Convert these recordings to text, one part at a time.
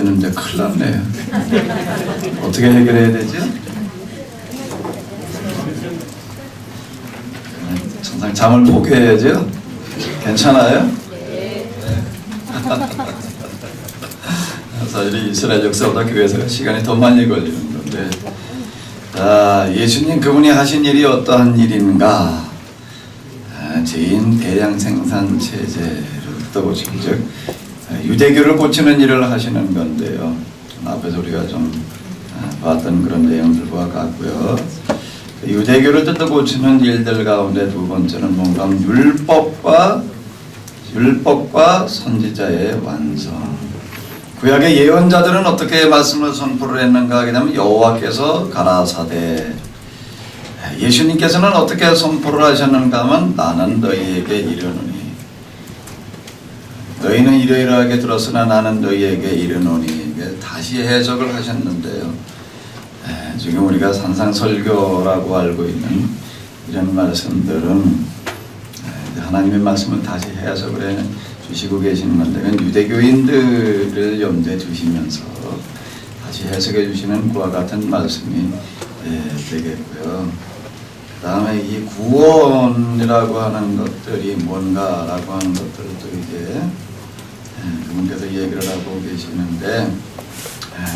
되는데 큰일 났네요. 어떻게 해결해야 되죠? 항상 잠을 포기해야죠. 괜찮아요? 사실 이스라엘 역사보다 교회에서 시간이 더 많이 걸리는 건데, 예수님 그분이 하신 일이 어떠한 일인가? 죄인 대량 생산 체제를 떠보신 즉 유대교를 고치는 일을 하시는 건데요. 앞에서 우리가 좀 봤던 그런 내용들과 같고요. 유대교를 뜯어 고치는 일들 가운데 두 번째는 뭔가 율법과 선지자의 완성. 구약의 예언자들은 어떻게 말씀을 선포를 했는가 하게 되면 여호와께서 가라사대, 예수님께서는 어떻게 선포를 하셨는가 하면 나는 너희에게 이르노니, 너희는 이러이러하게 들었으나 나는 너희에게 이르노니, 다시 해석을 하셨는데요. 지금 우리가 산상설교라고 알고 있는 이런 말씀들은 하나님의 말씀을 다시 해석을 해 주시고 계시는 건데, 유대교인들을 염두에 두시면서 다시 해석해 주시는 그와 같은 말씀이 되겠고요. 그 다음에 이 구원이라고 하는 것들이 뭔가라고 하는 것들도 이제 그분께서 얘기를 하고 계시는데,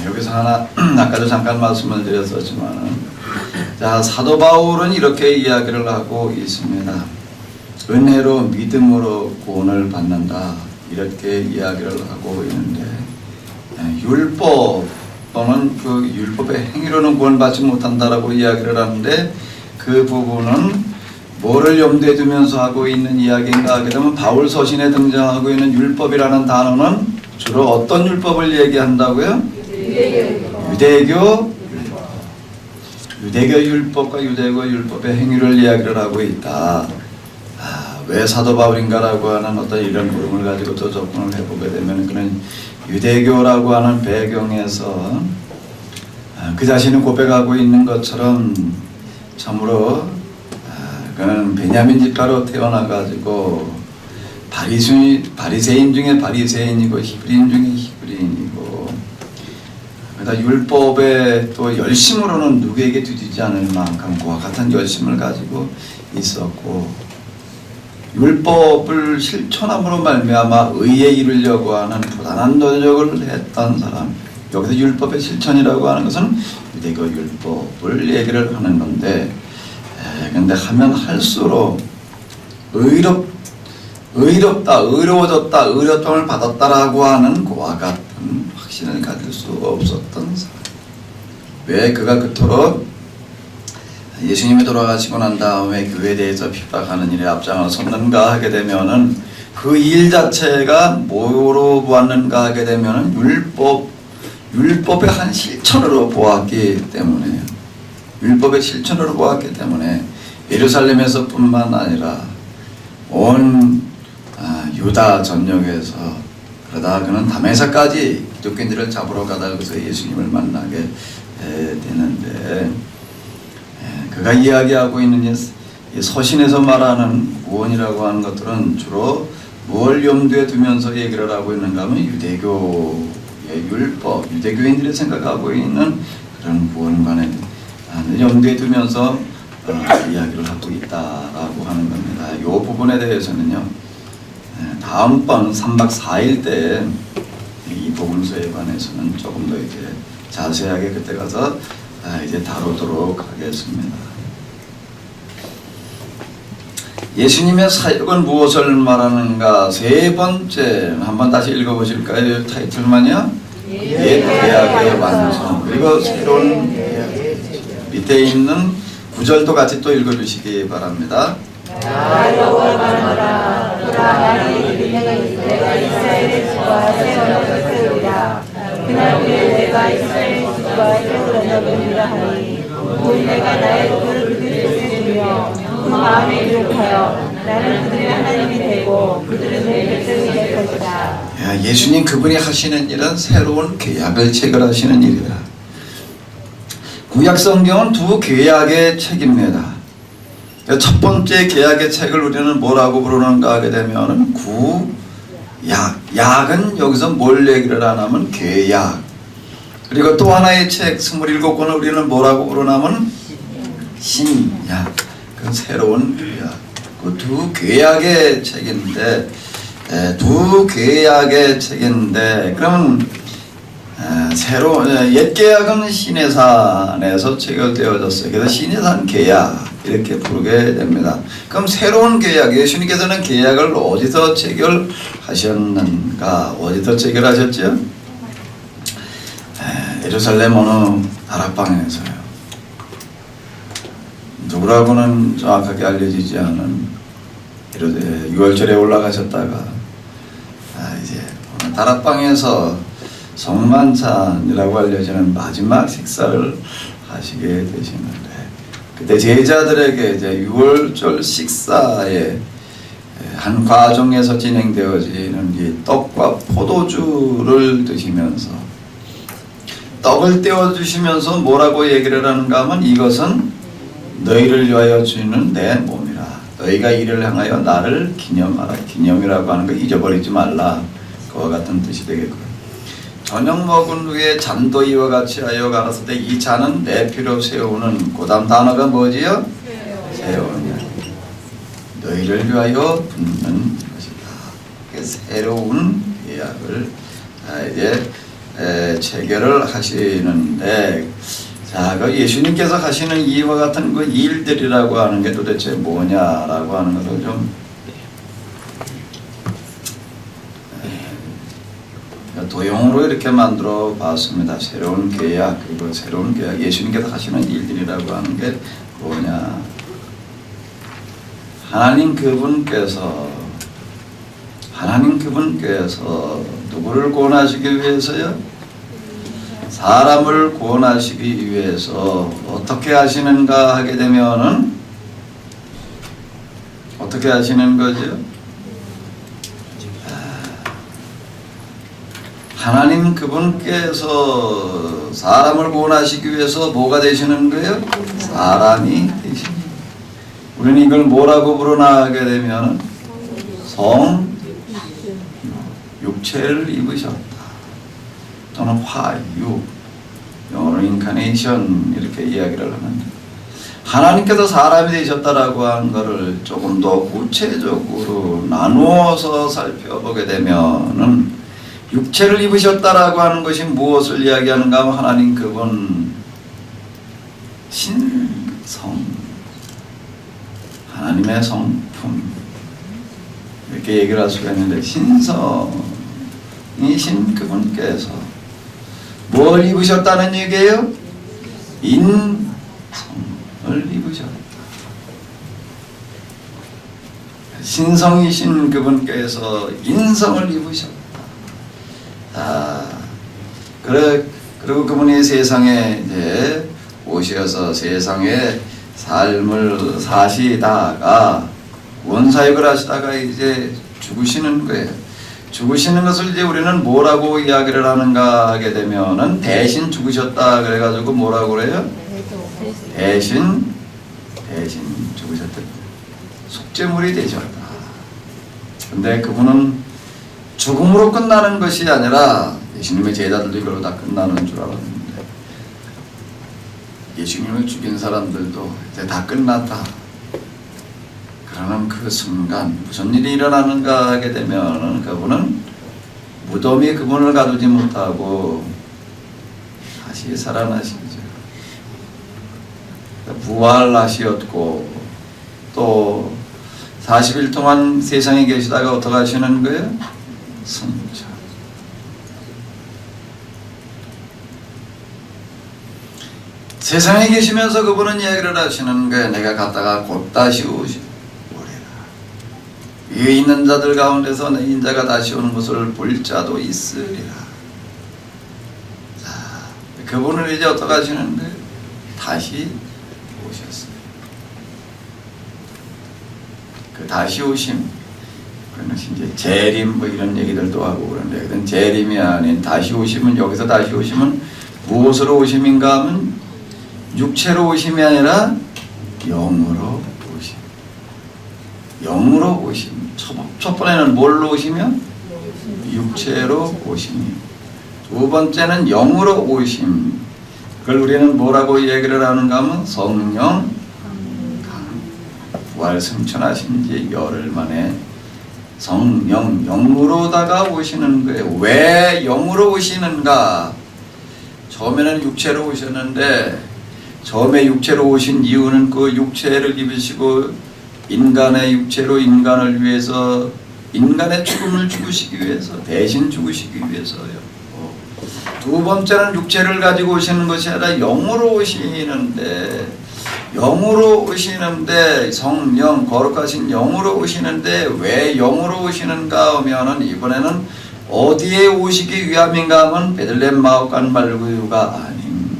여기서 하나 아까도 잠깐 말씀을 드렸었지만, 자, 사도 바울은 이렇게 이야기를 하고 있습니다. 은혜로 믿음으로 구원을 받는다, 이렇게 이야기를 하고 있는데, 율법 또는 그 율법의 행위로는 구원받지 못한다라고 이야기를 하는데, 그 부분은 뭐를 염두에 두면서 하고 있는 이야기인가 하게 되면, 바울 서신에 등장하고 있는 율법이라는 단어는 주로 어떤 율법을 얘기한다고요? 유대교 율법과 유대교 율법의 행위를 이야기를 하고 있다. 왜 사도 바울인가라고 하는 어떤 이런 물음을 가지고 또 접근을 해보게 되면, 그는 유대교라고 하는 배경에서 그 자신은 고백하고 있는 것처럼 참으로 그는 베냐민 집가로 태어나가지고 바리새인 중에 바리새인이고 히브리인 중에 히브리인이고, 그러다 율법에 또 열심으로는 누구에게 뒤지지 않을 만큼 그와 같은 열심을 가지고 있었고, 율법을 실천함으로 말미암아 의에 이르려고 하는 부단한 노력을 했던 사람. 여기서 율법의 실천이라고 하는 것은 유대교 율법을 얘기를 하는 건데, 근데 하면 할수록 의롭다, 의로워졌다, 의롭다를 받았다라고 하는 그와 같은 확신을 가질 수 없었던 사람. 왜 그가 그토록 예수님이 돌아가시고 난 다음에 교회에 대해서 핍박하는 일에 앞장을 섰는가 하게 되면은, 그 일 자체가 뭐로 보았는가 하게 되면은 율법의 한 실천으로 보았기 때문에, 율법의 실천으로 보았기 때문에 예루살렘에서 뿐만 아니라 온 유다 전역에서, 그러다 그는 다메섹까지 기독교인들을 잡으러 가다 여기서 예수님을 만나게 되는데, 그가 이야기하고 있는 이 서신에서 말하는 구원이라고 하는 것들은 주로 무엇을 염두에 두면서 얘기를 하고 있는가 하면, 유대교의 율법, 유대교인들이 생각하고 있는 그런 구원관에 염두에 두면서 이야기를 하고 있다라고 하는 겁니다. 이 부분에 대해서는요, 다음번 3박 4일 때 이 복음서에 관해서는 조금 더 이제 자세하게 그때 가서 이제 다루도록 하겠습니다. 예수님의 사역은 무엇을 말하는가? 세 번째, 한번 다시 읽어보실까요? 타이틀만요? 옛 계약의 완성. 그리고 새로운 밑에 있는 구절도 같이 또 읽어주시기 바랍니다. 그날 후에 내가 이스라엘 집과 새로운 언약을 하니, 곧 내가 나의 도를 그들 속에 주며 그 마음에 기록하여 나는 그들의 하나님이 되고 그들은 내 백성이 될 것이다. 예수님 그분이 하시는 일은 새로운 계약을 체결하시는 일이다. 구약 성경은 두 계약의 책입니다. 첫 번째 계약의 책을 우리는 뭐라고 부르는가 하게 되면 약은 여기서 뭘 얘기를 하냐면 계약. 그리고 또 하나의 책 27권을 우리는 뭐라고 부르냐면 신약. 그 새로운 계약. 그 두 계약의 책인데 그러면 옛 계약은 시내산에서 체결되어졌어요. 그래서 시내산 계약 이렇게 부르게 됩니다. 그럼 새로운 계약, 예수님께서는 계약을 어디서 체결하셨는가? 어디서 체결하셨죠? 예루살렘 어느 다락방에서요. 누구라고는 정확하게 알려지지 않은 유월절에 올라가셨다가 이제 어느 다락방에서 성만찬이라고 알려지는 마지막 식사를 하시게 되시는데, 그때 제자들에게 이제 유월절 식사의 한 과정에서 진행되어지는 이 떡과 포도주를 드시면서 떡을 떼어 주시면서 뭐라고 얘기를 하는가 하면 이것은 너희를 위하여 주는 내 몸이라. 너희가 이를 향하여 나를 기념하라. 기념이라고 하는 거 잊어버리지 말라. 그와 같은 뜻이 되겠고요. 저녁 먹은 후에 잔도 이와 같이 하여 가라사대 때 이 잔은 내 피로 세우는 그 다음 단어가 뭐지요? 세우는 너희를 위하여 붓는 것이다. 새로운 계약을 이제 체결을 하시는데, 자, 그 예수님께서 하시는 이와 같은 그 일들이라고 하는 게 도대체 뭐냐라고 하는 것을 좀 도형으로 이렇게 만들어 봤습니다. 새로운 계약, 그리고 새로운 계약, 예수님께서 하시는 일들이라고 하는 게 뭐냐? 하나님 그분께서 누구를 구원하시기 위해서요? 사람을 구원하시기 위해서 어떻게 하시는가 하게 되면은 어떻게 하시는 거죠? 하나님 그분께서 사람을 구원하시기 위해서 뭐가 되시는 거예요? 사람이 되시는 거예요. 우리는 이걸 뭐라고 부르나 하게 되면 육체를 입으셨다. 또는 화유, 영어로 인카네이션 이렇게 이야기를 하는데, 하나님께서 사람이 되셨다라고 하는 것을 조금 더 구체적으로 나누어서 살펴보게 되면은 육체를 입으셨다라고 하는 것이 무엇을 이야기하는가 하면 하나님 그분 신성, 하나님의 성품 이렇게 얘기를 할 수가 있는데, 신성이신 그분께서 뭘 입으셨다는 얘기예요? 인성을 입으셨다. 신성이신 그분께서 인성을 입으셨다. 그리고 그분이 세상에 이제 오셔서 세상의 삶을 사시다가 원사역을 하시다가 이제 죽으시는 거예요. 죽으시는 것을 이제 우리는 뭐라고 이야기를 하는가 하게 되면은 대신 죽으셨다 그래가지고 뭐라고 그래요? 대신 죽으셨다. 속죄물이 되셨다. 근데 그분은 죽음으로 끝나는 것이 아니라, 예수님의 제자들도 이걸로 다 끝나는 줄 알았는데, 예수님을 죽인 사람들도 이제 다 끝났다. 그러는 그 순간 무슨 일이 일어나는가 하게 되면 그분은 무덤이 그분을 가두지 못하고 다시 살아나시죠. 부활하시었고 또 40일 동안 세상에 계시다가 어떻게 하시는 거예요? 승천. 세상에 계시면서 그분은 이야기를 하시는 거예요. 내가 갔다가 곧 다시 오리라. 위에 있는 자들 가운데서 내 인자가 다시 오는 것을 볼 자도 있으리라. 자, 그분을 이제 어떻게 하시는 거예요? 다시 오셨어요. 그 다시 오심, 그는 이제 재림 뭐 이런 얘기들도 하고 그런데, 그건 재림이 아닌 다시 오심은, 여기서 다시 오심은 무엇으로 오심인가 하면 육체로 오심이 아니라 영으로 오심. 영으로 오심. 첫 번에는 뭘로 오시면? 육체로 오심이. 두 번째는 영으로 오심. 그걸 우리는 뭐라고 얘기를 하는가 하면 성령 부활 승천하신 지 열흘 만에 성령 영으로다가 오시는 거예요. 왜 영으로 오시는가? 처음에는 육체로 오셨는데 처음에 육체로 오신 이유는 그 육체를 입으시고 인간의 육체로 인간을 위해서 인간의 죽음을 죽으시기 위해서 대신 죽으시기 위해서요. 두 번째는 육체를 가지고 오시는 것이 아니라 영으로 오시는데 성령 거룩하신 영으로 오시는데 왜 영으로 오시는가 하면은 이번에는 어디에 오시기 위함인가 하면 베들레헴 마옥간 말구유가 아닌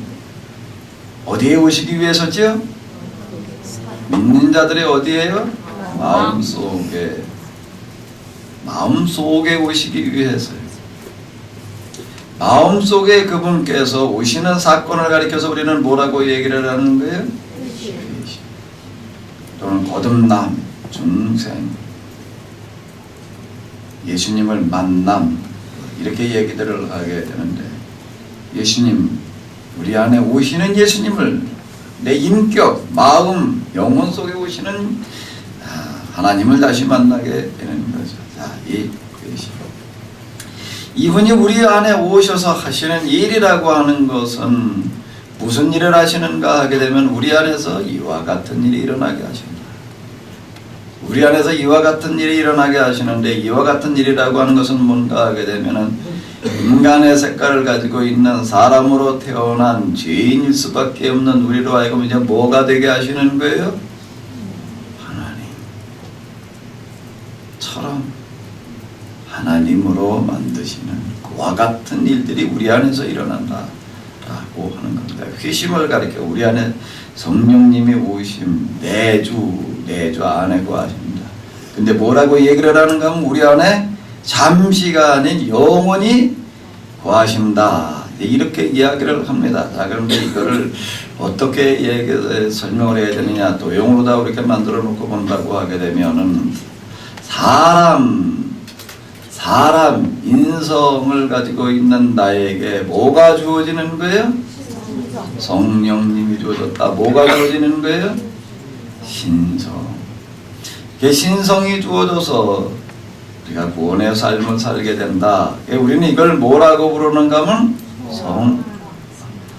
어디에 오시기 위해서죠? 믿는 자들의 어디에요? 마음속에 오시기 위해서요. 마음속에 그분께서 오시는 사건을 가리켜서 우리는 뭐라고 얘기를 하는 거예요? 또는 거듭남, 중생, 예수님을 만남 이렇게 얘기들을 하게 되는데 예수님, 우리 안에 오시는 예수님을 내 인격, 마음, 영혼 속에 오시는 하나님을 다시 만나게 되는 거죠. 자, 이분이 우리 안에 오셔서 하시는 일이라고 하는 것은 무슨 일을 하시는가 하게 되면 우리 안에서 이와 같은 일이 일어나게 하십니다. 우리 안에서 이와 같은 일이 일어나게 하시는데 이와 같은 일이라고 하는 것은 뭔가 하게 되면은 인간의 색깔을 가지고 있는 사람으로 태어난 죄인일 수밖에 없는 우리로 하여금 이제 뭐가 되게 하시는 거예요? 하나님처럼 하나님으로 만드시는 그와 같은 일들이 우리 안에서 일어난다라고 하는 겁니다. 회심을 가리켜 우리 안에 성령님이 오심 내주 안에 거하십니다. 근데 뭐라고 얘기를 하는가 하면 우리 안에 잠시가 아닌 영원히 거하신다. 이렇게 이야기를 합니다. 자, 그런데 이거를 어떻게 설명을 해야 되느냐? 도형으로 다 이렇게 만들어 놓고 본다고 하게 되면은 사람 인성을 가지고 있는 나에게 뭐가 주어지는 거예요? 성령님이 주어졌다. 뭐가 주어지는 거예요? 신성. 신성이 주어져서 우리가 구원의 삶을 살게 된다. 우리는 이걸 뭐라고 부르는가 하면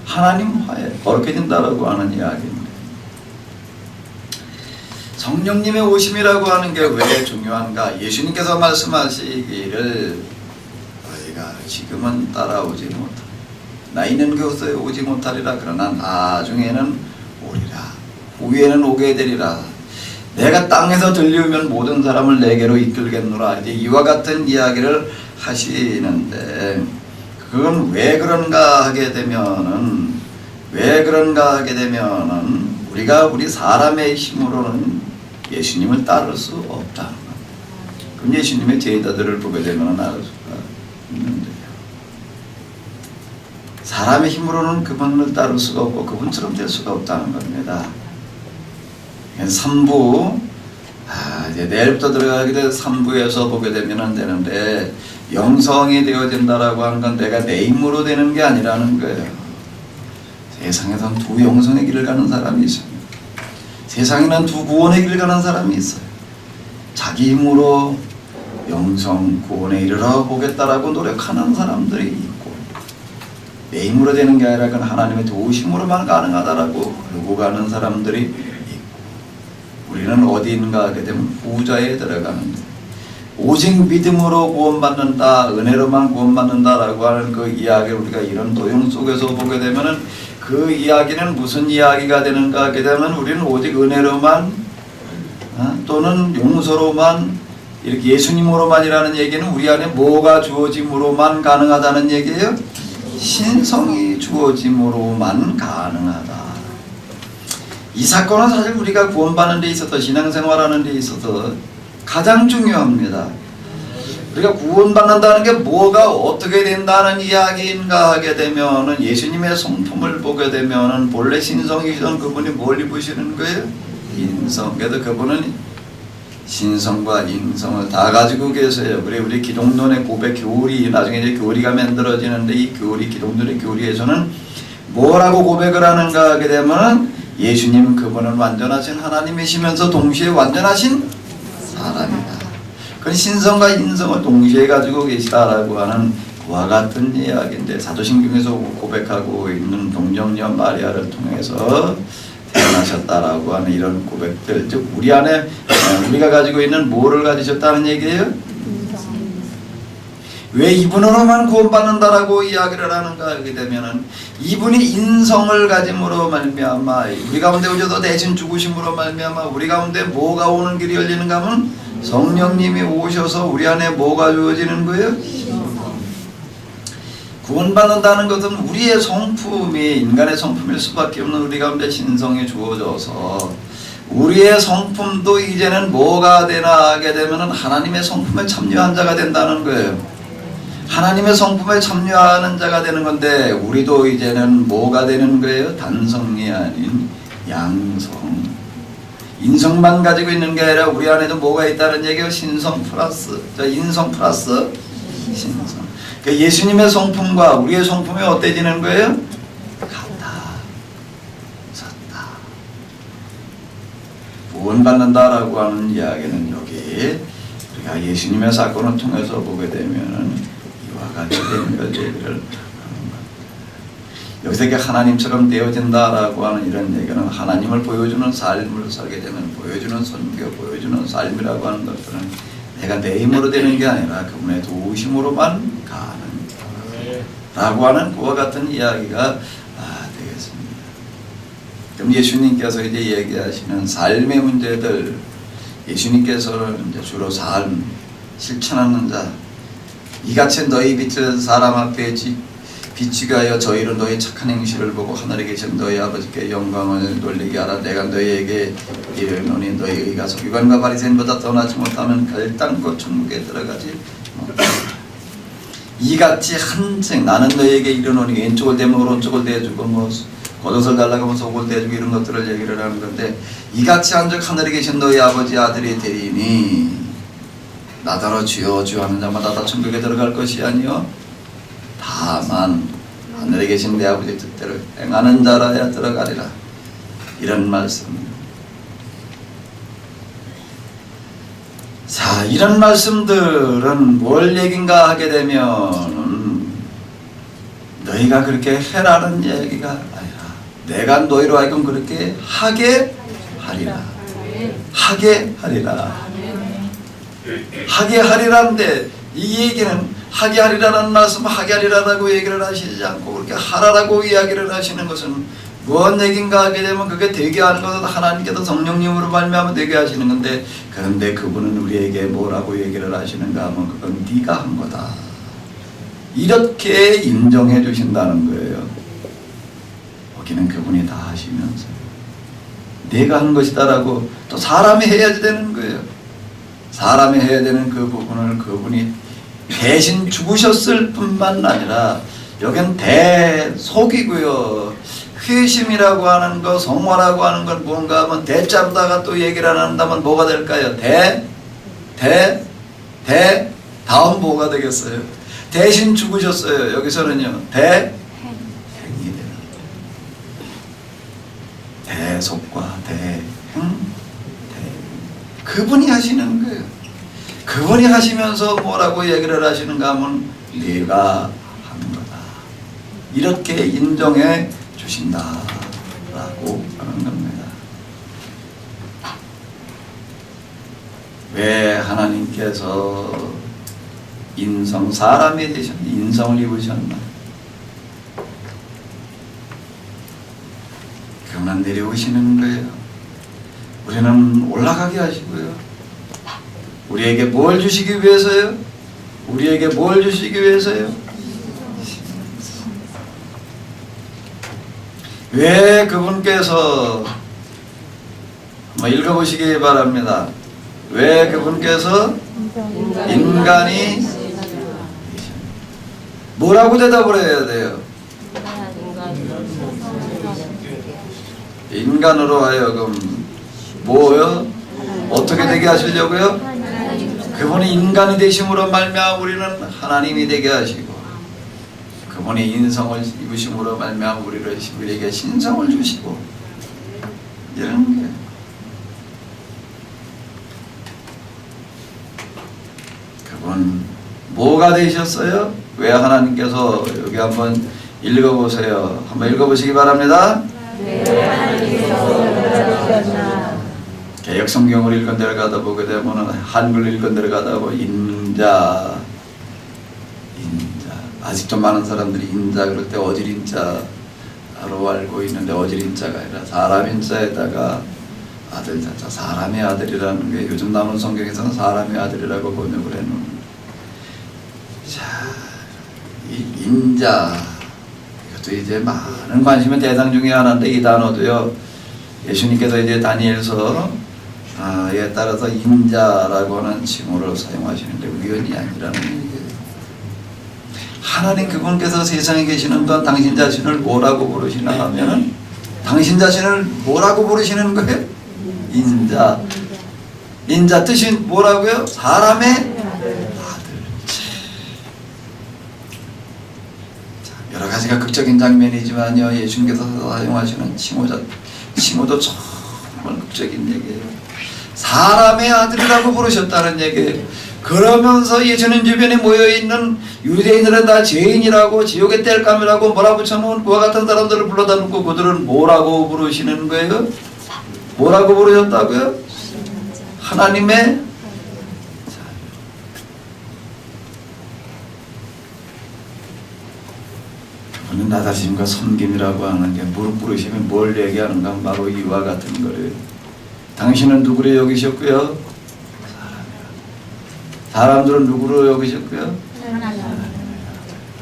하나님 화해, 거룩해진다라고 하는 이야기입니다. 성령님의 오심이라고 하는 게 왜 중요한가? 예수님께서 말씀하시기를 너희가 지금은 따라오지 못하리라. 나 있는 곳에 오지 못하리라. 그러나 나중에는 오리라. 후에는 오게 되리라. 내가 땅에서 들리우면 모든 사람을 내게로 이끌겠노라. 이제 이와 같은 이야기를 하시는데 그건 왜 그런가 하게 되면은 우리가 우리 사람의 힘으로는 예수님을 따를 수 없다는 겁니다. 그럼 예수님의 제자들을 보게 되면 알 수가 있는데요. 사람의 힘으로는 그분을 따를 수가 없고 그분처럼 될 수가 없다는 겁니다. 3부 이제 내일부터 들어가게 될 3부에서 보게 되면 되는데 영성이 되어진다라고 하는 건 내가 내 힘으로 되는 게 아니라는 거예요. 세상에선 두 영성의 길을 가는 사람이 있습니다. 세상에는 두 구원의 길을 가는 사람이 있어요. 자기 힘으로 영성 구원에 이르러 보겠다라고 노력하는 사람들이 있고 내 힘으로 되는 게 아니라 그건 하나님의 도우심으로만 가능하다라고 그러고 가는 사람들이 있고 우리는 어디 있는가 하게 되면 후자에 들어가는데 오직 믿음으로 구원받는다, 은혜로만 구원받는다라고 하는 그 이야기를 우리가 이런 도형 속에서 보게 되면은 그 이야기는 무슨 이야기가 되는가 하게 되면 우리는 오직 은혜로만 또는 용서로만 이렇게 예수님으로만이라는 얘기는 우리 안에 뭐가 주어짐으로만 가능하다는 얘기예요? 신성이 주어짐으로만 가능하다. 이 사건은 사실 우리가 구원받는 데 있어서 신앙생활하는 데 있어서 가장 중요합니다. 우리가 구원받는다는 게 뭐가 어떻게 된다는 이야기인가 하게 되면은 예수님의 성품을 보게 되면은 본래 신성이시던 그분이 뭘 입으시는 거예요? 인성. 그래서 그분은 신성과 인성을 다 가지고 계세요. 우리 기독론의 고백 교리, 나중에 이제 교리가 만들어지는데 이 교리, 기독론의 교리에서는 뭐라고 고백을 하는가 하게 되면 예수님 그분은 완전하신 하나님이시면서 동시에 완전하신 사람이다. 그 신성과 인성을 동시에 가지고 계시다라고 하는 그와 같은 이야기인데, 사도신경에서 고백하고 있는 동정녀 마리아를 통해서 태어나셨다라고 하는 이런 고백들, 즉 우리 안에 우리가 가지고 있는 뭐를 가지셨다는 얘기예요? 왜 이분으로만 구원받는다라고 이야기를 하는가 하게 되면은 이분이 인성을 가짐으로 말미암아 우리 가운데 오셔서 대신 죽으심으로 말미암아 우리 가운데 뭐가 오는 길이 열리는가 하면 성령님이 오셔서 우리 안에 뭐가 주어지는 거예요? 구원받는다는 것은 우리의 성품이 인간의 성품일 수밖에 없는 우리 가운데 신성이 주어져서 우리의 성품도 이제는 뭐가 되나 하게 되면 하나님의 성품에 참여한 자가 된다는 거예요. 하나님의 성품에 참여하는 자가 되는 건데 우리도 이제는 뭐가 되는 거예요? 단성이 아닌 양성. 인성만 가지고 있는 게 아니라 우리 안에도 뭐가 있다는 얘기예요? 신성 플러스 인성 플러스 신성. 그러니까 예수님의 성품과 우리의 성품이 어때지는 거예요? 같다. 같다. 구원받는다라고 하는 이야기는 여기 우리가 예수님의 사건을 통해서 보게 되면은 이와 같이 되는 걸 얘기를 하는 것. 여기서 이게 하나님처럼 되어진다라고 하는 이런 얘기는 하나님을 보여주는 삶을 살게 되면 보여주는 선교, 보여주는 삶이라고 하는 것들은 내가 내 힘으로 되는 게 아니라 그분의 도우심으로만 가는 라고 하는 그와 같은 이야기가 되겠습니다. 그럼 예수님께서 이제 얘기하시는 삶의 문제들, 예수님께서는 이제 주로 삶 실천하는 자, 이같이 너희 빛을 사람 앞에 비추게 하여 저희로 너희 착한 행실을 보고 하늘에 계신 너희 아버지께 영광을 돌리게 하라. 내가 너희에게 이르노니 너희 의가 서기관과 바리새인보다 더 나지 못하면 결단코 천국에 들어가지 못하라. 이같이 한층 나는 너희에게 이르노니 왼쪽을 대면 오른쪽을 대주고 뭐 겉옷을 달라고 하면 속을 대주고 이런 것들을 얘기를 하는 건데, 이같이 한즉 하늘에 계신 너희 아버지 아들이 되리니 나더러 주여 주여 하는 자마다 다 천국에 들어갈 것이 아니요 다만 하늘에 계신 내 아버지 뜻대로 행하는 자라야 들어가리라. 이런 말씀. 자, 이런 말씀들은 뭘 얘긴가 하게 되면 너희가 그렇게 해라는 얘기가 아니라 내가 너희로 하여금 그렇게 하게 하리라. 하게 하리라. 하게 하리라는데 이 얘기는 하게 하리라는 말씀, 하게 하리라라고 얘기를 하시지 않고 그렇게 하라라고 이야기를 하시는 것은 무슨 얘기인가 하게 되면 그게 되게 하는 것은 하나님께서 성령님으로 말미암아 되게 하시는 건데, 그런데 그분은 우리에게 뭐라고 얘기를 하시는가 하면 그건 네가 한 거다. 이렇게 인정해 주신다는 거예요. 거기는 그분이 다 하시면서 내가 한 것이다라고 또 사람이 해야지 되는 거예요. 사람이 해야 되는 그 부분을 그분이 대신 죽으셨을 뿐만 아니라 여긴 대속이고요. 회심이라고 하는 거, 성화라고 하는 건 뭔가 하면 대자로다가 또 얘기를 안 한다면 뭐가 될까요? 다음 뭐가 되겠어요? 대신 죽으셨어요. 여기서는요. 행이 되는 대속과 대행. 그분이 하시는 거예요. 그분이 하시면서 뭐라고 얘기를 하시는가 하면 네가 하는 거다. 이렇게 인정해 주신다라고 하는 겁니다. 왜 하나님께서 인성, 사람이 되셨나? 인성을 입으셨나? 그러나 내려오시는 거예요. 우리는 올라가게 하시고요. 우리에게 뭘 주시기 위해서요? 우리에게 뭘 주시기 위해서요? 왜 그분께서 한번 읽어보시기 바랍니다. 왜 그분께서 인간이 뭐라고 대답을 해야 돼요? 인간으로 하여금 뭐요? 어떻게 되게 하시려고요? 그분이 인간이 되심으로 말미암아 우리는 하나님이 되게 하시고, 그분이 인성을 입으심으로 말미암아 우리에게 신성을 주시고, 이런 게 그분 뭐가 되셨어요? 왜 하나님께서 여기 한번 읽어보세요. 한번 읽어보시기 바랍니다. 개역 성경을 읽은 데를 가다 보게 되면, 한글 읽은 데를 가다 보면 인자 아직도 많은 사람들이 인자 그럴 때 어질인자로 알고 있는데, 어질인자가 아니라 사람인자에다가 아들 자자, 사람의 아들이라는 게 요즘 나오는 성경에서는 사람의 아들이라고 번역을 해놓은. 자, 이 인자, 이것도 이제 많은 관심의 대상 중에 하나인데, 이 단어도요, 예수님께서 이제 다니엘서 에 따라서 인자라고 하는 칭호를 사용하시는데 우연이 아니라는 얘기예요. 하나님 그분께서 세상에 계시는 동안 당신 자신을 뭐라고 부르시나 하면, 당신 자신을 뭐라고 부르시는 거예요? 인자. 인자 뜻이 뭐라고요? 사람의 아들. 자, 여러 가지가 극적인 장면이지만요, 예수님께서 사용하시는 칭호도 정말 극적인 얘기예요. 사람의 아들이라고 부르셨다는 얘기예요. 그러면서 예수님 주변에 모여있는 유대인들은 다 죄인이라고, 지옥의 뗄감이라고 몰아붙여놓은 그와 같은 사람들을 불러다 놓고 그들은 뭐라고 부르시는 거예요? 뭐라고 부르셨다고요? 하나님의 그분은 나다심과 섬김이라고 하는 게, 무릎 꿇으시면 뭘 얘기하는가? 바로 이와 같은 거예요. 당신은 누구를 여기셨고요? 사람들은 누구로 여기셨고요?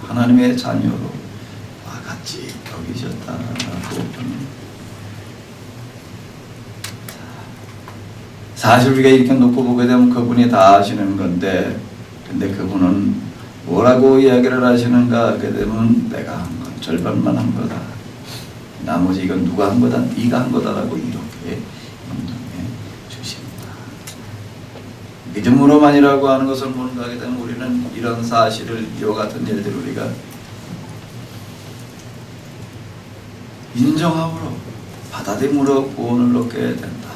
하나님의 자녀로 같이 여기셨다라고. 사실 우리가 이렇게 놓고 보게 되면 그분이 다 아시는 건데, 근데 그분은 뭐라고 이야기를 하시는가 하게 되면, 내가 한 건 절반만 한 거다, 나머지 이건 누가 한 거다, 네가 한 거다라고 이렇게 인정해 주십니다. 믿음으로만이라고 하는 것을 뭔가 하게 되면 우리는 이런 사실을, 이와 같은 일들을 우리가 인정함으로, 받아들임으로 구원을 얻게 된다.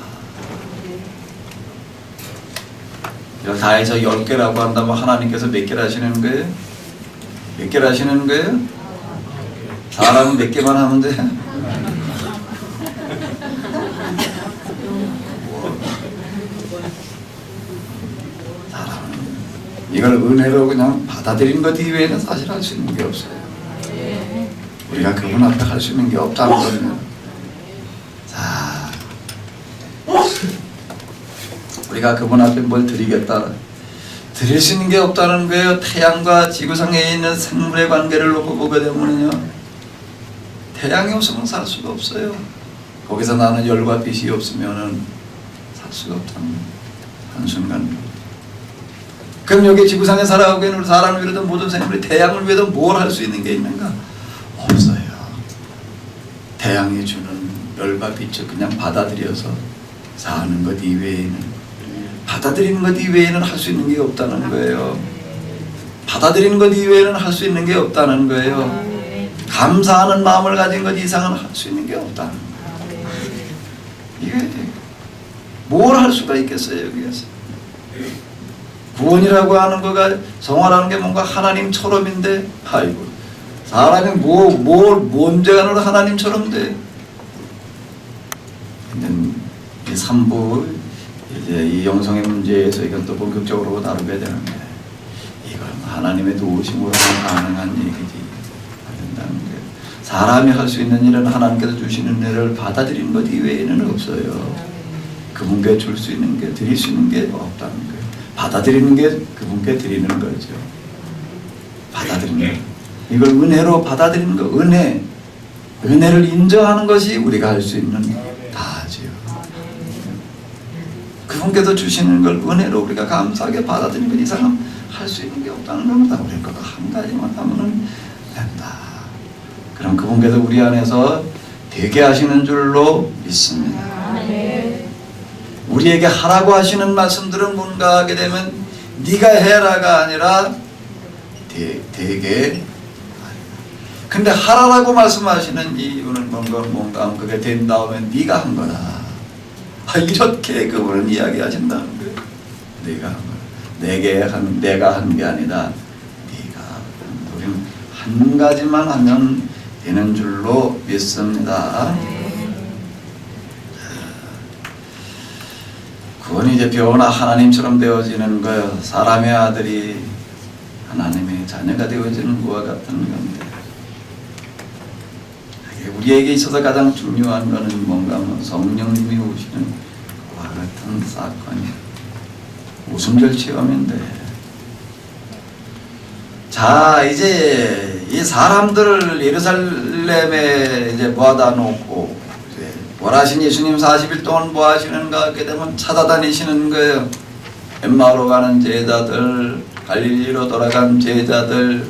다 해서 10개라고 한다면 하나님께서 몇 개를 하시는 거예요? 몇 개를 하시는 거예요? 사람은 몇 개만 하면 돼? 사람은 이걸 은혜로 그냥 받아들인 것 이외에는 사실 할 수 있는 게 없어요. 우리가 그분 앞에 할 수 있는 게 없다는 거예요. 자, 우리가 그분 앞에 뭘 드리겠다, 드릴 수 있는 게 없다는 거예요. 태양과 지구상에 있는 생물의 관계를 놓고 보게 되면요, 태양이 없으면 살 수가 없어요. 거기서 나는 열과 빛이 없으면은 살 수가 없다는 거예요. 한순간. 그럼 여기 지구상에 살아가고 있는 사람을 위해서 모든 생물이 태양을 위해서 뭘 할 수 있는 게 있는가? 없어요. 태양이 주는 열과 빛을 그냥 받아들여서 사는 것 이외에는, 받아들이는 것 이외에는 할 수 있는 게 없다는 거예요. 받아들이는 것 이외에는 할 수 있는 게 없다는 거예요. 감사하는 마음을 가진 것 이상은 할 수 있는 게 없다는 거예요. 이게 뭘 할 수가 있겠어요, 여기에서. 구원이라고 하는 거가, 성화라는 게 뭔가 하나님처럼인데, 아이고, 사람이 뭔죄간으로 하나님처럼 돼. 근데 이 3부, 이제 이 영성의 문제에서 이건 또 본격적으로 다루게 되는데, 이건 하나님의 도우심으로 가능한 얘기지. 된다는 거예요. 사람이 할 수 있는 일은 하나님께서 주시는 일을 받아들이는 것 이외에는 없어요. 그분께 줄 수 있는 게, 드릴 수 있는 게 없다는 거예요. 받아들이는 게 그분께 드리는 거죠. 받아들이는 거. 이걸 은혜로 받아들이는 거. 은혜를 인정하는 것이 우리가 할 수 있는 다지요. 그분께서 주시는 걸 은혜로 우리가 감사하게 받아들이는 것 이상은 할 수 있는 게 없다는 겁니다. 우리 거가 한 가지만 하면은 된다. 그럼 그분께서 우리 안에서 되게 하시는 줄로 믿습니다. 우리에게 하라고 하시는 말씀들은 뭔가 하게 되면 네가 해라가 아니라 되게. 근데 하라고 말씀하시는 이유는 뭔가 하면 그게 된 다음에 네가 한 거다. 이렇게 그분은 이야기하신다는 거예요. 네가 한 거다. 내가 한 게 아니다. 네가 한. 우리는 한 가지만 하면 되는 줄로 믿습니다. 그건 이제 변화 하나님처럼 되어지는 거예요. 사람의 아들이 하나님의 자녀가 되어지는 것과 같은 건데, 우리에게 있어서 가장 중요한 것은 뭔가 하면 성령님이 오시는 그와 같은 사건이에요. 오순절 체험인데, 자 이제 이 사람들을 예루살렘에 이제 모아다 놓고 이제 부활하신 예수님 40일 동안 뭐 하시는가 하게 되면 찾아다니시는 거예요. 엠마오로 가는 제자들, 갈릴리로 돌아간 제자들,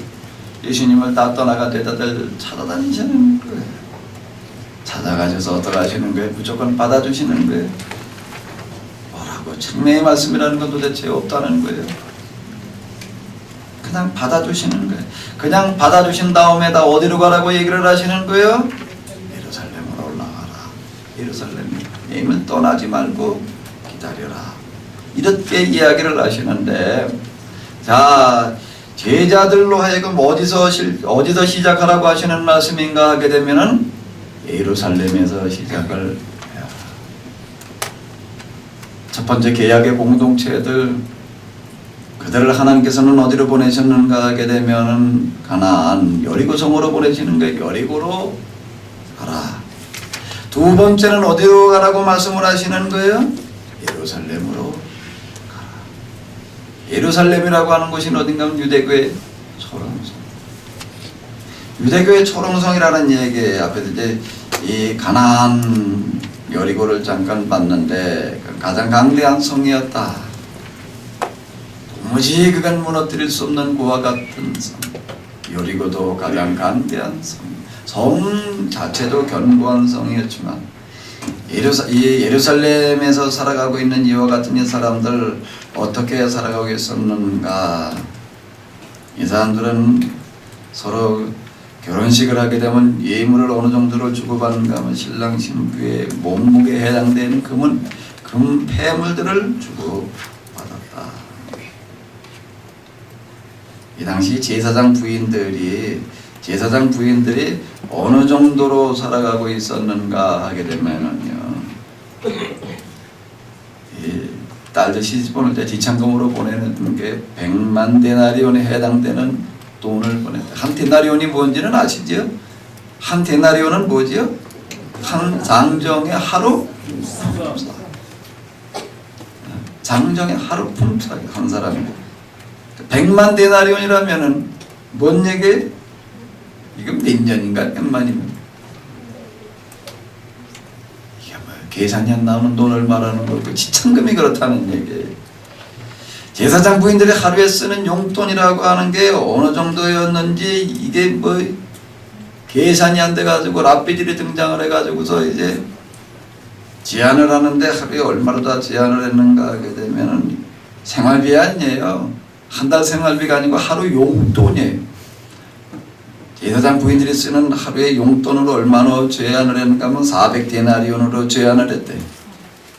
예수님을 다 떠나간 제자들 찾아다니시는 거예요. 찾아가셔서 어떻게 하시는 거예요? 무조건 받아주시는 거예요. 뭐라고 청매의 말씀이라는 건 도대체 없다는 거예요. 그냥 받아주시는 거예요. 그냥 받아주신 다음에 다 어디로 가라고 얘기를 하시는 거예요? 예루살렘으로 올라가라. 예루살렘을 떠나지 말고 기다려라. 이렇게 이야기를 하시는데, 자 제자들로 하여금 어디서 시작하라고 하시는 말씀인가 하게 되면은 예루살렘에서 시작을 해야. 첫 번째 계약의 공동체들, 그들을 하나님께서는 어디로 보내셨는가 하게 되면은 가나안 여리고성으로 보내시는 거예요. 여리고로 가라. 두 번째는 어디로 가라고 말씀을 하시는 거예요? 예루살렘으로 가라. 예루살렘이라고 하는 곳이 어딘가 하면 유대교의 초롱성. 유대교의 초롱성이라는 얘기 앞에서 이제 이 가나안 여리고를 잠깐 봤는데 가장 강대한 성이었다. 도무지 그간 무너뜨릴 수 없는 그와 같은 성. 여리고도 가장 강대한 성. 성 자체도 견고한 성이었지만 이 예루살렘에서 살아가고 있는 이와 같은 이 사람들 어떻게 살아가고 있었는가? 이 사람들은 서로 결혼식을 하게 되면 예물을 어느 정도로 주고받는가 하면 신랑 신부의 몸무게에 해당되는 금 폐물들을 주고받았다. 이 당시 제사장 부인들이 어느 정도로 살아가고 있었는가 하게 되면은요, 딸들 시집 보낼 때 지참금으로 보내는 게 100만 데나리온에 해당되는 돈을 보냈다. 한 데나리온이 뭔지는 아시죠? 한 데나리온은 뭐지요? 한 장정의 하루 품삯. 장정의 하루 품삯 한 사람이. 100만 데나리온이라면은 뭔 얘기? 이건 몇 년인가? 100만이면 이게 뭐 계산이 안 나오는 돈을 말하는 거고 지참금이 그렇다는 얘기예요. 제사장 부인들이 하루에 쓰는 용돈이라고 하는 게 어느 정도였는지 이게 뭐 계산이 안 돼가지고 랍비들이 등장을 해가지고서 이제 제안을 하는데 하루에 얼마로 다 제안을 했는가 하게 되면은 생활비 아니에요. 한 달 생활비가 아니고 하루 용돈이에요. 제사장 부인들이 쓰는 하루의 용돈으로 얼마나 제안을 했는가 하면 400데나리온으로 제안을 했대.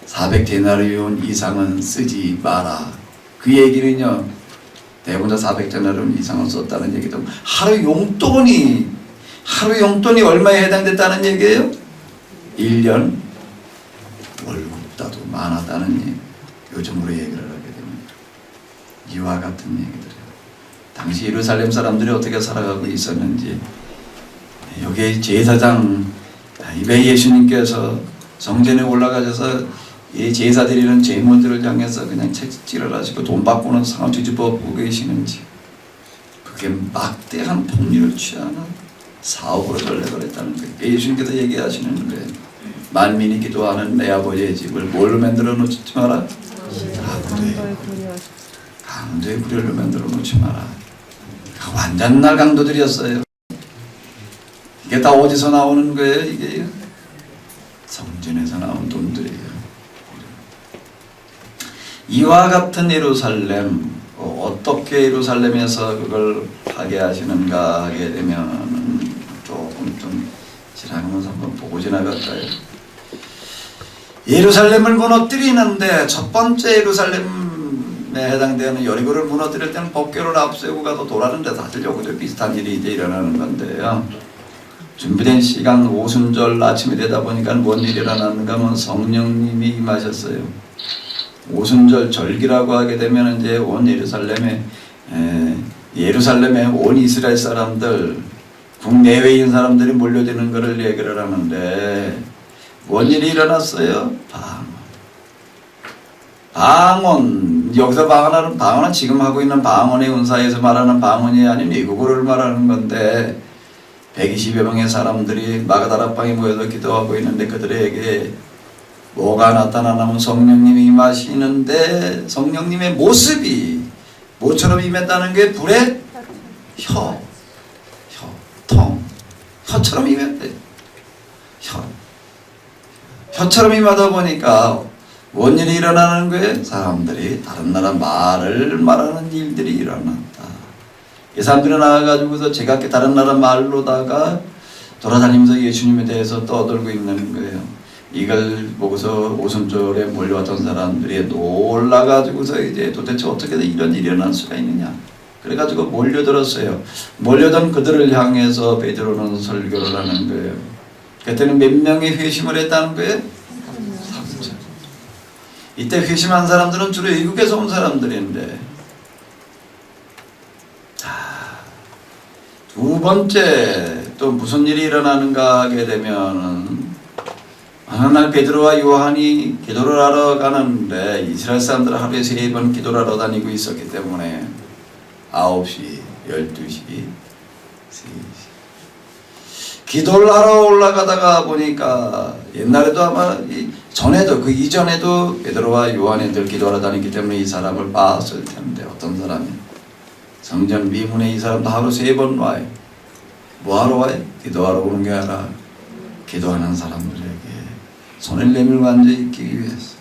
400데나리온 이상은 쓰지 마라. 그 얘기는요, 대부분 400데나리온 이상을 썼다는 얘기도, 하루 용돈이 얼마에 해당됐다는 얘기예요? 1년 월급보다도 많았다는 얘기. 요즘으로 얘기를 하게 됩니다. 이와 같은 얘기들이에요. 당시 예루살렘 사람들이 어떻게 살아가고 있었는지, 여기에 제사장 왜 예수님께서 성전에 올라가셔서 이 제사 드리는 제물들을 향해서 그냥 채찍질을 하시고 돈 받고는 상을 뒤집어 보고 계시는지, 그게 막대한 폭리를 취하는 사업으로 전락을 했다는 거예요. 예수님께서 얘기하시는 거예요. 만민이 기도하는 내 아버지의 집을 뭘로 만들어 놓지 마라? 강도의 구렬로 만들어 놓지 마라. 완전 날 강도들이었어요. 이게 다 어디서 나오는 거예요? 이게 성전에서 나온 돈들이에요. 이와 같은 예루살렘, 어떻게 예루살렘에서 그걸 파괴하시는가 하게 되면 조금 좀 지나가면서 한번 보고 지나갈까요? 예루살렘을 무너뜨리는데 첫 번째 예루살렘에 해당되는 여리고를 무너뜨릴 때는 법궤를 앞세우고 가서 돌았는데 사실 여기도 비슷한 일이 이제 일어나는 건데요. 준비된 시간 오순절 아침이 되다 보니까 뭔 일이 일어났는가 하면 성령님이 임하셨어요. 오순절 절기라고 하게 되면 이제 온 예루살렘에 온 이스라엘 사람들, 국내외인 사람들이 몰려드는 것을 얘기를 하는데 뭔 일이 일어났어요? 방언. 여기서 방언은 지금 하고 있는 방언의 은사에서 말하는 방언이 아닌 외국어를 말하는 건데 120여 명의 사람들이 마가다락방에 모여서 기도하고 있는데 그들에게 뭐가 나타나냐면 성령님이 임하시는데 성령님의 모습이 뭐처럼 임했다는 게 불의 혀처럼 임했대. 혀처럼 임하다 보니까 뭔 일이 일어나는 거예요? 사람들이 다른 나라 말을 말하는 일들이 일어났다. 이 사람들이 나와가지고서 제각기 다른 나라 말로다가 돌아다니면서 예수님에 대해서 떠들고 있는 거예요. 이걸 보고서 오순절에 몰려왔던 사람들이 놀라가지고서 이제 도대체 어떻게 이런 일이 일어날 수가 있느냐. 그래가지고 몰려들었어요. 몰려든 그들을 향해서 베드로는 설교를 하는 거예요. 그때는 몇 명이 회심을 했다는 거예요? 3천. 이때 회심한 사람들은 주로 외국에서 온 사람들인데 두 번째 또 무슨 일이 일어나는가 하게 되면은 어느 날 베드로와 요한이 기도를 하러 가는데 이스라엘 사람들은 하루에 3번 기도를 하러 다니고 있었기 때문에 9시, 12시, 3시 기도를 하러 올라가다가 보니까 옛날에도 아마 전에도 그 이전에도 베드로와 요한이들 기도하러 다니기 때문에 이 사람을 봤을 텐데 어떤 사람이 성전 미문에 이 사람도 하루 3번 와요. 뭐하러 와요? 기도하러 오는 게 아니라 기도하는 사람들에게 손을 내밀고 앉아있기 위해서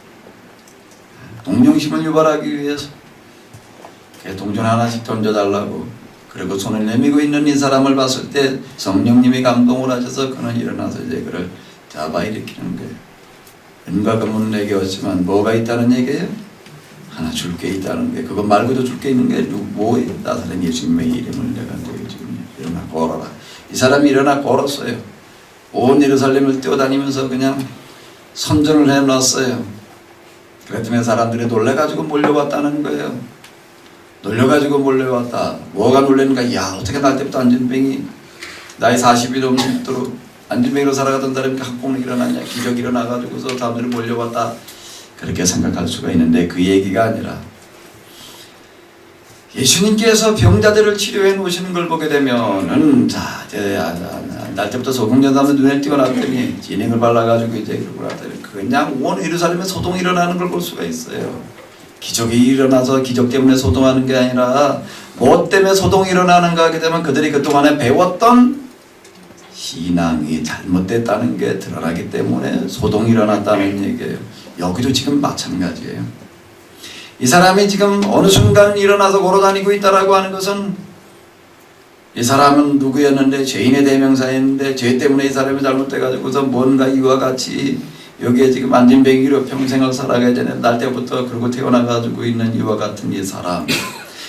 동정심을 유발하기 위해서 동전 하나씩 던져달라고 그리고 손을 내밀고 있는 이 사람을 봤을 때 성령님이 감동을 하셔서 그는 일어나서 이제 그를 잡아 일으키는 거예요. 은과 금은 내게 없지만 뭐가 있다는 얘기예요? 하나 줄 게 있다는 게 그거 말고도 줄 게 있는 게 뭐예요? 나사렛 예수님의 이름을 내가 너희 지금 일어나 걸어라. 이 사람이 일어나 걸었어요. 온 예루살렘을 뛰어다니면서 그냥 선전을 해놨어요. 그랬더니 사람들이 놀래가지고 몰려왔다는 거예요. 놀려가지고 몰려왔다. 뭐가 놀랬는가? 야, 어떻게 날 때부터 안진뱅이 나이 40이 넘도록 안진뱅이로 살아가던 사람이 학공이 일어났냐? 기적이 일어나가지고서 사람들이 몰려왔다. 그렇게 생각할 수가 있는데 그 얘기가 아니라 예수님께서 병자들을 치료해 놓으시는 걸 보게 되면은 날 때부터 소금전사면 눈에 띄어놨더니 진행을 발라가지고 이제 이러고 났더니 그냥 온 예루살렘에 소동이 일어나는 걸 볼 수가 있어요. 기적이 일어나서 기적 때문에 소동하는 게 아니라 뭐 때문에 소동이 일어나는가 하게 되면 그들이 그동안에 배웠던 신앙이 잘못됐다는 게 드러나기 때문에 소동이 일어났다는 얘기예요. 여기도 지금 마찬가지예요. 이 사람이 지금 어느 순간 일어나서 걸어다니고 있다라고 하는 것은 이 사람은 누구였는데 죄인의 대명사였는데 죄 때문에 이 사람이 잘못돼가지고서 뭔가 이와 같이 여기에 지금 안진뱅이로 평생을 살아가야 되는 날 때부터 그러고 태어나가지고 있는 이와 같은 이 사람.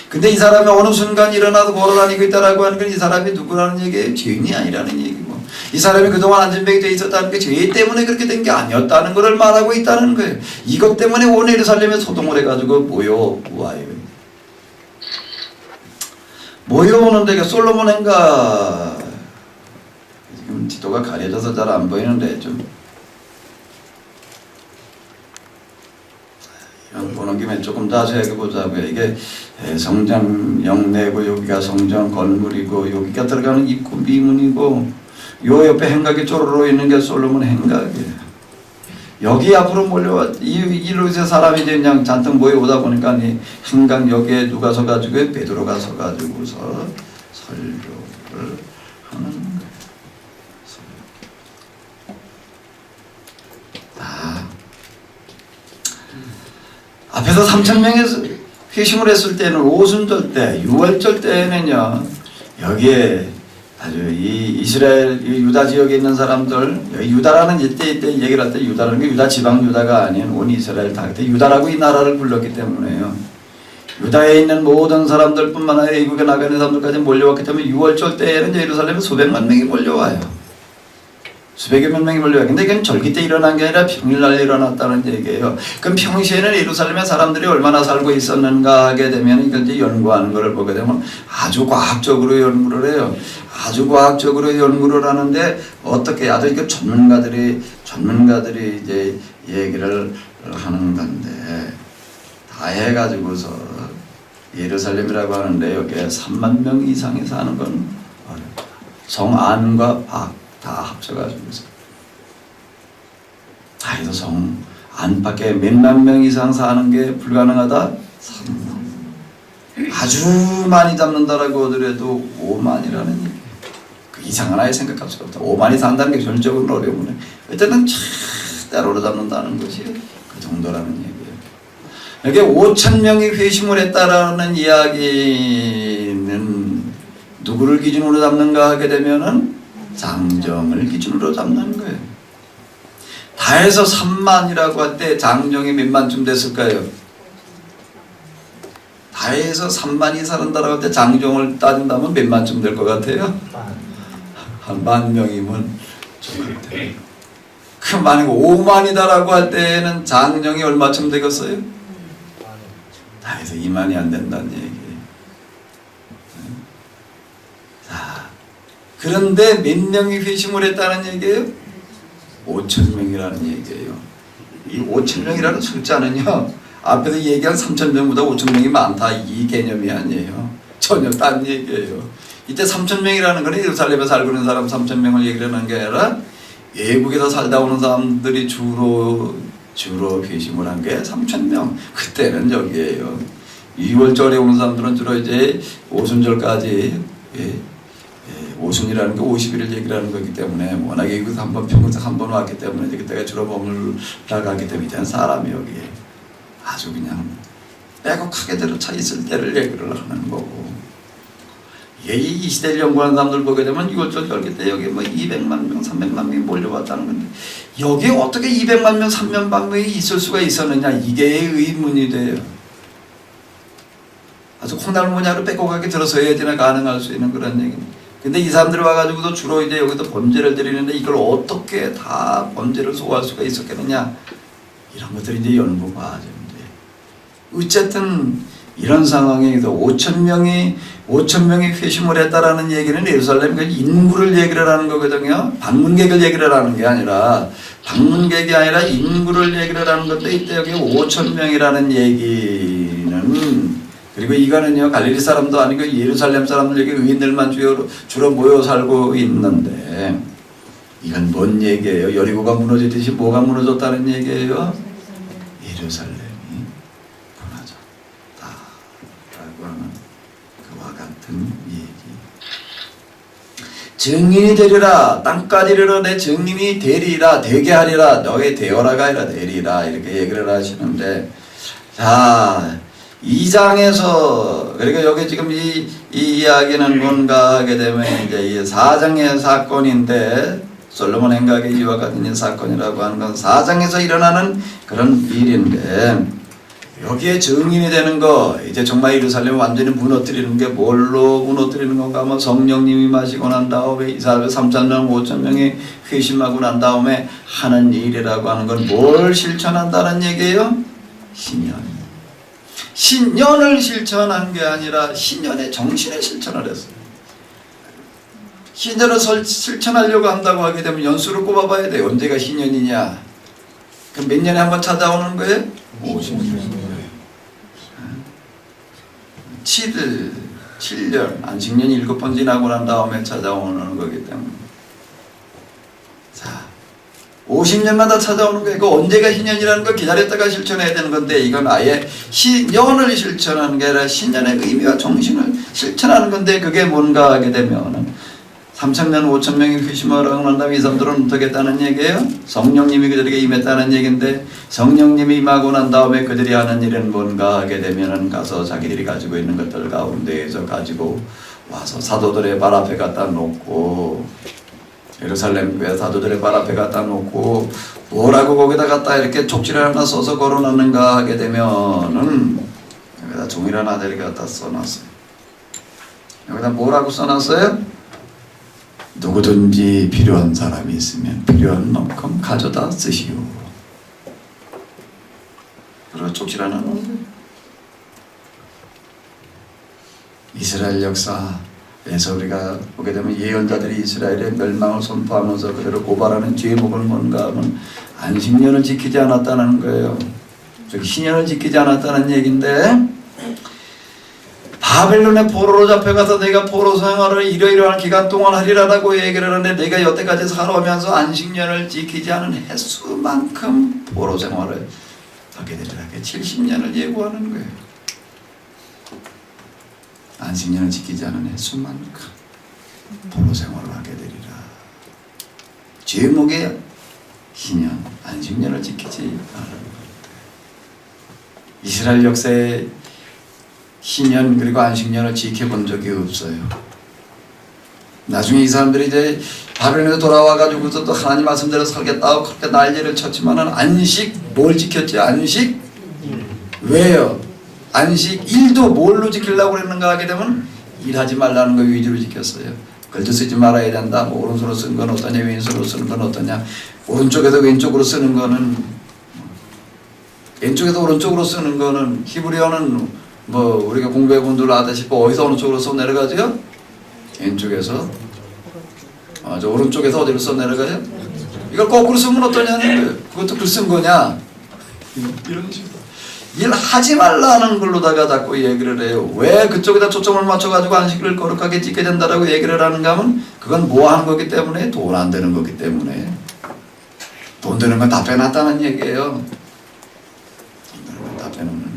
근데 이 사람이 어느 순간 일어나서 걸어다니고 있다라고 하는 건 이 사람이 누구라는 얘기예요? 죄인이 아니라는 얘기고 이 사람이 그동안 안진뱅이 돼 있었다는 게 죄 때문에 그렇게 된 게 아니었다는 것을 말하고 있다는 거예요. 이것 때문에 온 예루살렘에 소동을 해가지고 모여와요. 모여오는데 솔로몬 행가 지금 지도가 가려져서 잘 안 보이는데 좀 이런 보는 김에 조금 자세하게 보자고요. 이게 성전 영내고 여기가 성전 건물이고 여기가 들어가는 입구 미문이고 요 옆에 행각이 쪼르르 있는 게 솔로몬 행각이에요. 여기 앞으로 몰려와 이로 이제 사람이 이제 그냥 잔뜩 모여오다 보니까 이 행각 여기에 누가 서가지고 베드로가 서가지고서 설교를 하는 거예요. 앞에서 3,000명이 회심을 했을 때는 오순절 때, 6월절 때에는요, 여기에 아주 이 이스라엘, 이 유다 지역에 있는 사람들, 여기 유다라는 이때 얘기를 할 때 유다라는 게 유다 지방 유다가 아닌 온 이스라엘 다 그때 유다라고 이 나라를 불렀기 때문에요. 유다에 있는 모든 사람들뿐만 아니라 이국에 나가 있는 사람들까지 몰려왔기 때문에 6월절 때에는 예루살렘에 수백만 명이 몰려와요. 수백여만 명이 몰려와요. 근데 이건 절기 때 일어난 게 아니라 평일날 일어났다는 얘기예요. 그럼 평시에는 예루살렘에 사람들이 얼마나 살고 있었는가 하게 되면 이걸 이제 연구하는 것을 보게 되면 아주 과학적으로 연구를 해요. 아주 과학적으로 연구를 하는데 어떻게 아주 이렇게 전문가들이 이제 얘기를 하는 건데 다 해가지고서 예루살렘이라고 하는데 여기에 3만 명 이상이 사는 건 어렵다. 성 안과 밖 다 합쳐가지고서 다 해서 성 안팎에 몇만 명 이상 사는 게 불가능하다? 3만. 아주 많이 잡는다라고 하더라도 5만이라는 얘기. 그 이상은 아예 생각할 수가 없다. 5만이 산다는 게 전적으로 어려우네. 그때는 때로로 잡는다는 것이 그 정도라는 얘기예요. 이게 5,000명이 회심을 했다라는 이야기는 누구를 기준으로 잡는가 하게 되면은 장정을 기준으로 잡는 거예요. 다 해서 3만이라고 할 때 장정이 몇 만쯤 됐을까요? 다 해서 3만이 살았다라고 할 때 장정을 따진다면 몇 만쯤 될 것 같아요? 한 10,000명이면 좋을 텐데. 그 만약 5만이다라고 할 때는 장정이 얼마쯤 되겠어요? 다 해서 2만이 안 된다는 얘기예요. 자, 그런데 몇 명이 회심을 했다는 얘기예요? 5,000명이라는 얘기예요. 이 5,000명이라는 숫자는요, 앞에서 얘기한 3,000명보다 5,000명이 많다 이 개념이 아니에요. 전혀 딴 얘기예요. 이때 3,000명이라는 건 예루살렘에 살고 있는 사람 3,000명을 얘기를 하는 게 아니라 외국에서 살다 오는 사람들이 주로 회심을 한 게 3,000명. 그때는 여기에요. 2월절에 오는 사람들은 주로 이제 오순절까지 오순이라는 게 50일을 얘기를 하는 거기 때문에 워낙에 이곳 평생 한 번 왔기 때문에 이제 그때가 주로 머물러 가기 때문에 이제 사람이 여기에 아주 그냥 빼곡하게 들어차 있을 때를 얘기를 하는 거고, 이게 이 시대를 연구하는 사람들 보게 되면 6월절 열기 때 여기 뭐 200만 명, 300만 명이 몰려왔다는 건데 여기에 어떻게 200만 명, 300만 명이 있을 수가 있었느냐, 이게 의문이 돼요. 아주 콩나물모냐로 빼곡하게 들어서야지나 가능할 수 있는 그런 얘기입니다. 근데 이 사람들이 와가지고도 주로 이제 여기서 범죄를 드리는데 이걸 어떻게 다 범죄를 소화할 수가 있었겠느냐, 이런 것들이 이제 연구 과정인데, 어쨌든 이런 상황에서 5,000명이 회심을 했다라는 얘기는 예루살렘 그 인구를 얘기를 하는 거거든요. 방문객을 얘기를 하는 게 아니라, 방문객이 아니라 인구를 얘기를 하는 건데, 이때 여기 5,000명이라는 얘기는, 그리고 이거는요 갈릴리 사람도 아니고 예루살렘 사람들, 여기 의인들만 주로 모여 살고 있는데, 이건 뭔 얘기예요? 여리고가 무너지듯이 뭐가 무너졌다는 얘기예요? 예루살렘이 무너졌다라고 하는 그와 같은 얘기. 증인이 되리라, 땅까지 이르러 내 증인이 되리라, 되게 하리라, 너의 되어라가 아니라 되리라, 이렇게 얘기를 하시는데, 자 2장에서, 그러니까 여기 지금 이 이야기는 뭔가 하게 되면 이제 이 4장의 사건인데, 솔로몬 행각의 이와 같은 사건이라고 하는 건 4장에서 일어나는 그런 일인데, 여기에 증인이 되는 거, 이제 정말 예루살렘을 완전히 무너뜨리는 게 뭘로 무너뜨리는 건가 하면 성령님이 마시고 난 다음에 이스라엘 3,000명, 5,000명이 회심하고 난 다음에 하는 일이라고 하는 건 뭘 실천한다는 얘기예요? 신년. 신년을 실천한 게 아니라 신년의 정신을 실천을 했어요. 신년을 실천하려고 한다고 하게 되면 연수를 꼽아봐야 돼요. 언제가 신년이냐? 그럼 몇 년에 한번 찾아오는 거예요? 50년. 7년, 안식년 7번 지나고 난 다음에 찾아오는 거기 때문에. 자, 50년마다 찾아오는 거예요. 그 언제가 신년이라는 걸 기다렸다가 실천해야 되는 건데, 이건 아예 신년을 실천하는 게 아니라 신년의 의미와 정신을 실천하는 건데, 그게 뭔가 하게 되면은 3,000명, 5,000명이 회심을 하고 난 다음에 이 사람들은 어떻게 했다는 얘기예요? 성령님이 그들에게 임했다는 얘기인데 성령님이 임하고 난 다음에 그들이 하는 일은 뭔가 하게 되면은 가서 자기들이 가지고 있는 것들 가운데에서 가지고 와서 사도들의 발 앞에 갖다 놓고 예루살렘 교회 사도들의 발 앞에 갖다 놓고 뭐라고 거기다 갖다 이렇게 촉지를 하나 써서 걸어놨는가 하게 되면은 여기다 종이란 아들이 갖다 써놨어요. 여기다 뭐라고 써놨어요? 누구든지 필요한 사람이 있으면 필요한 만큼 가져다 쓰시오. 그리고 촉지라는 이스라엘 역사에서 우리가 보게 되면 예언자들이 이스라엘의 멸망을 선포하면서 그대로 고발하는 죄목을 뭔가 하면 안식년을 지키지 않았다는 거예요. 즉 신년을 지키지 않았다는 얘기인데 바벨론의 포로로 잡혀가서 내가 포로 생활을 이러이러한 기간 동안 하리라고 얘기를 하는데 내가 여태까지 살아오면서 안식년을 지키지 않은 횟수만큼 포로 생활을 하게 되리라. 70년을 예고하는 거예요. 안식년을 지키지 않은 횟수만큼 포로 생활을 하게 되리라. 제목의 신년, 안식년을 지키지 않은 것. 이스라엘 역사에 신년 그리고 안식년을 지켜본 적이 없어요. 나중에 이 사람들이 이제 바벨론에 돌아와가지고서 또 하나님 말씀대로 살겠다고 그렇게 난리를 쳤지만은 안식 뭘 지켰지? 안식 왜요? 안식 일도 뭘로 지키려고 그랬는가 하게 되면 일하지 말라는 거 위주로 지켰어요. 글도 쓰지 말아야 된다. 뭐 오른손으로 쓰는 건 어떠냐, 왼손으로 쓰는 건 어떠냐. 오른쪽에서 왼쪽으로 쓰는 거는 왼쪽에서 오른쪽으로 쓰는 거는 히브리어는 뭐 우리가 공부해 본 줄 아다시피 어디서 어느 쪽으로 써 내려가죠? 왼쪽에서 저 오른쪽에서 어디로 써 내려가요? 이걸 거꾸로 쓰면 어떠냐는 거예요. 그것도 글 쓴 거냐? 이런 식으로 일하지 말라는 걸로다가 자꾸 얘기를 해요. 왜 그쪽에다 초점을 맞춰가지고 안식일을 거룩하게 지켜야 된다라고 얘기를 하는가 하면 그건 뭐 하는 거기 때문에 돈 안 되는 거기 때문에 돈 되는 건 다 빼놨다는 얘기예요. 돈 되는 건 다 빼놓는 거예요.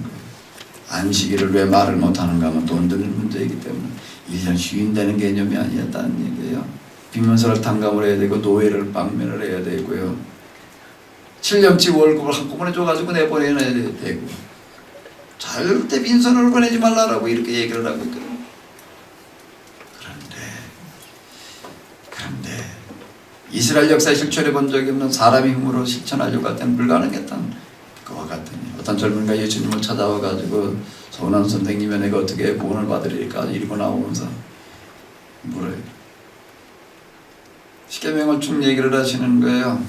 안식일을 왜 말을 못하는가 하면 돈 드는 문제이기 때문에 1년 쉬인다는 개념이 아니었다는 얘기예요. 빈면서를 탕감을 해야 되고 노예를 방면을 해야 되고요. 7년치 월급을 한꺼번에 줘가지고 내보내야 되고 절대 빈손으로 보내지 말라라고 이렇게 얘기를 하고 있거든요. 그런데 이스라엘 역사에 실천해 본 적이 없는 사람의 힘으로 실천하려고 했던 불가능했던 그와 같으니 어떤 젊은이가 예수님을 찾아와가지고 손한 선생님의 내가 어떻게 구원을 받으리까 이러고 나오면서 물어요. 십계명을 쭉 얘기를 하시는 거예요.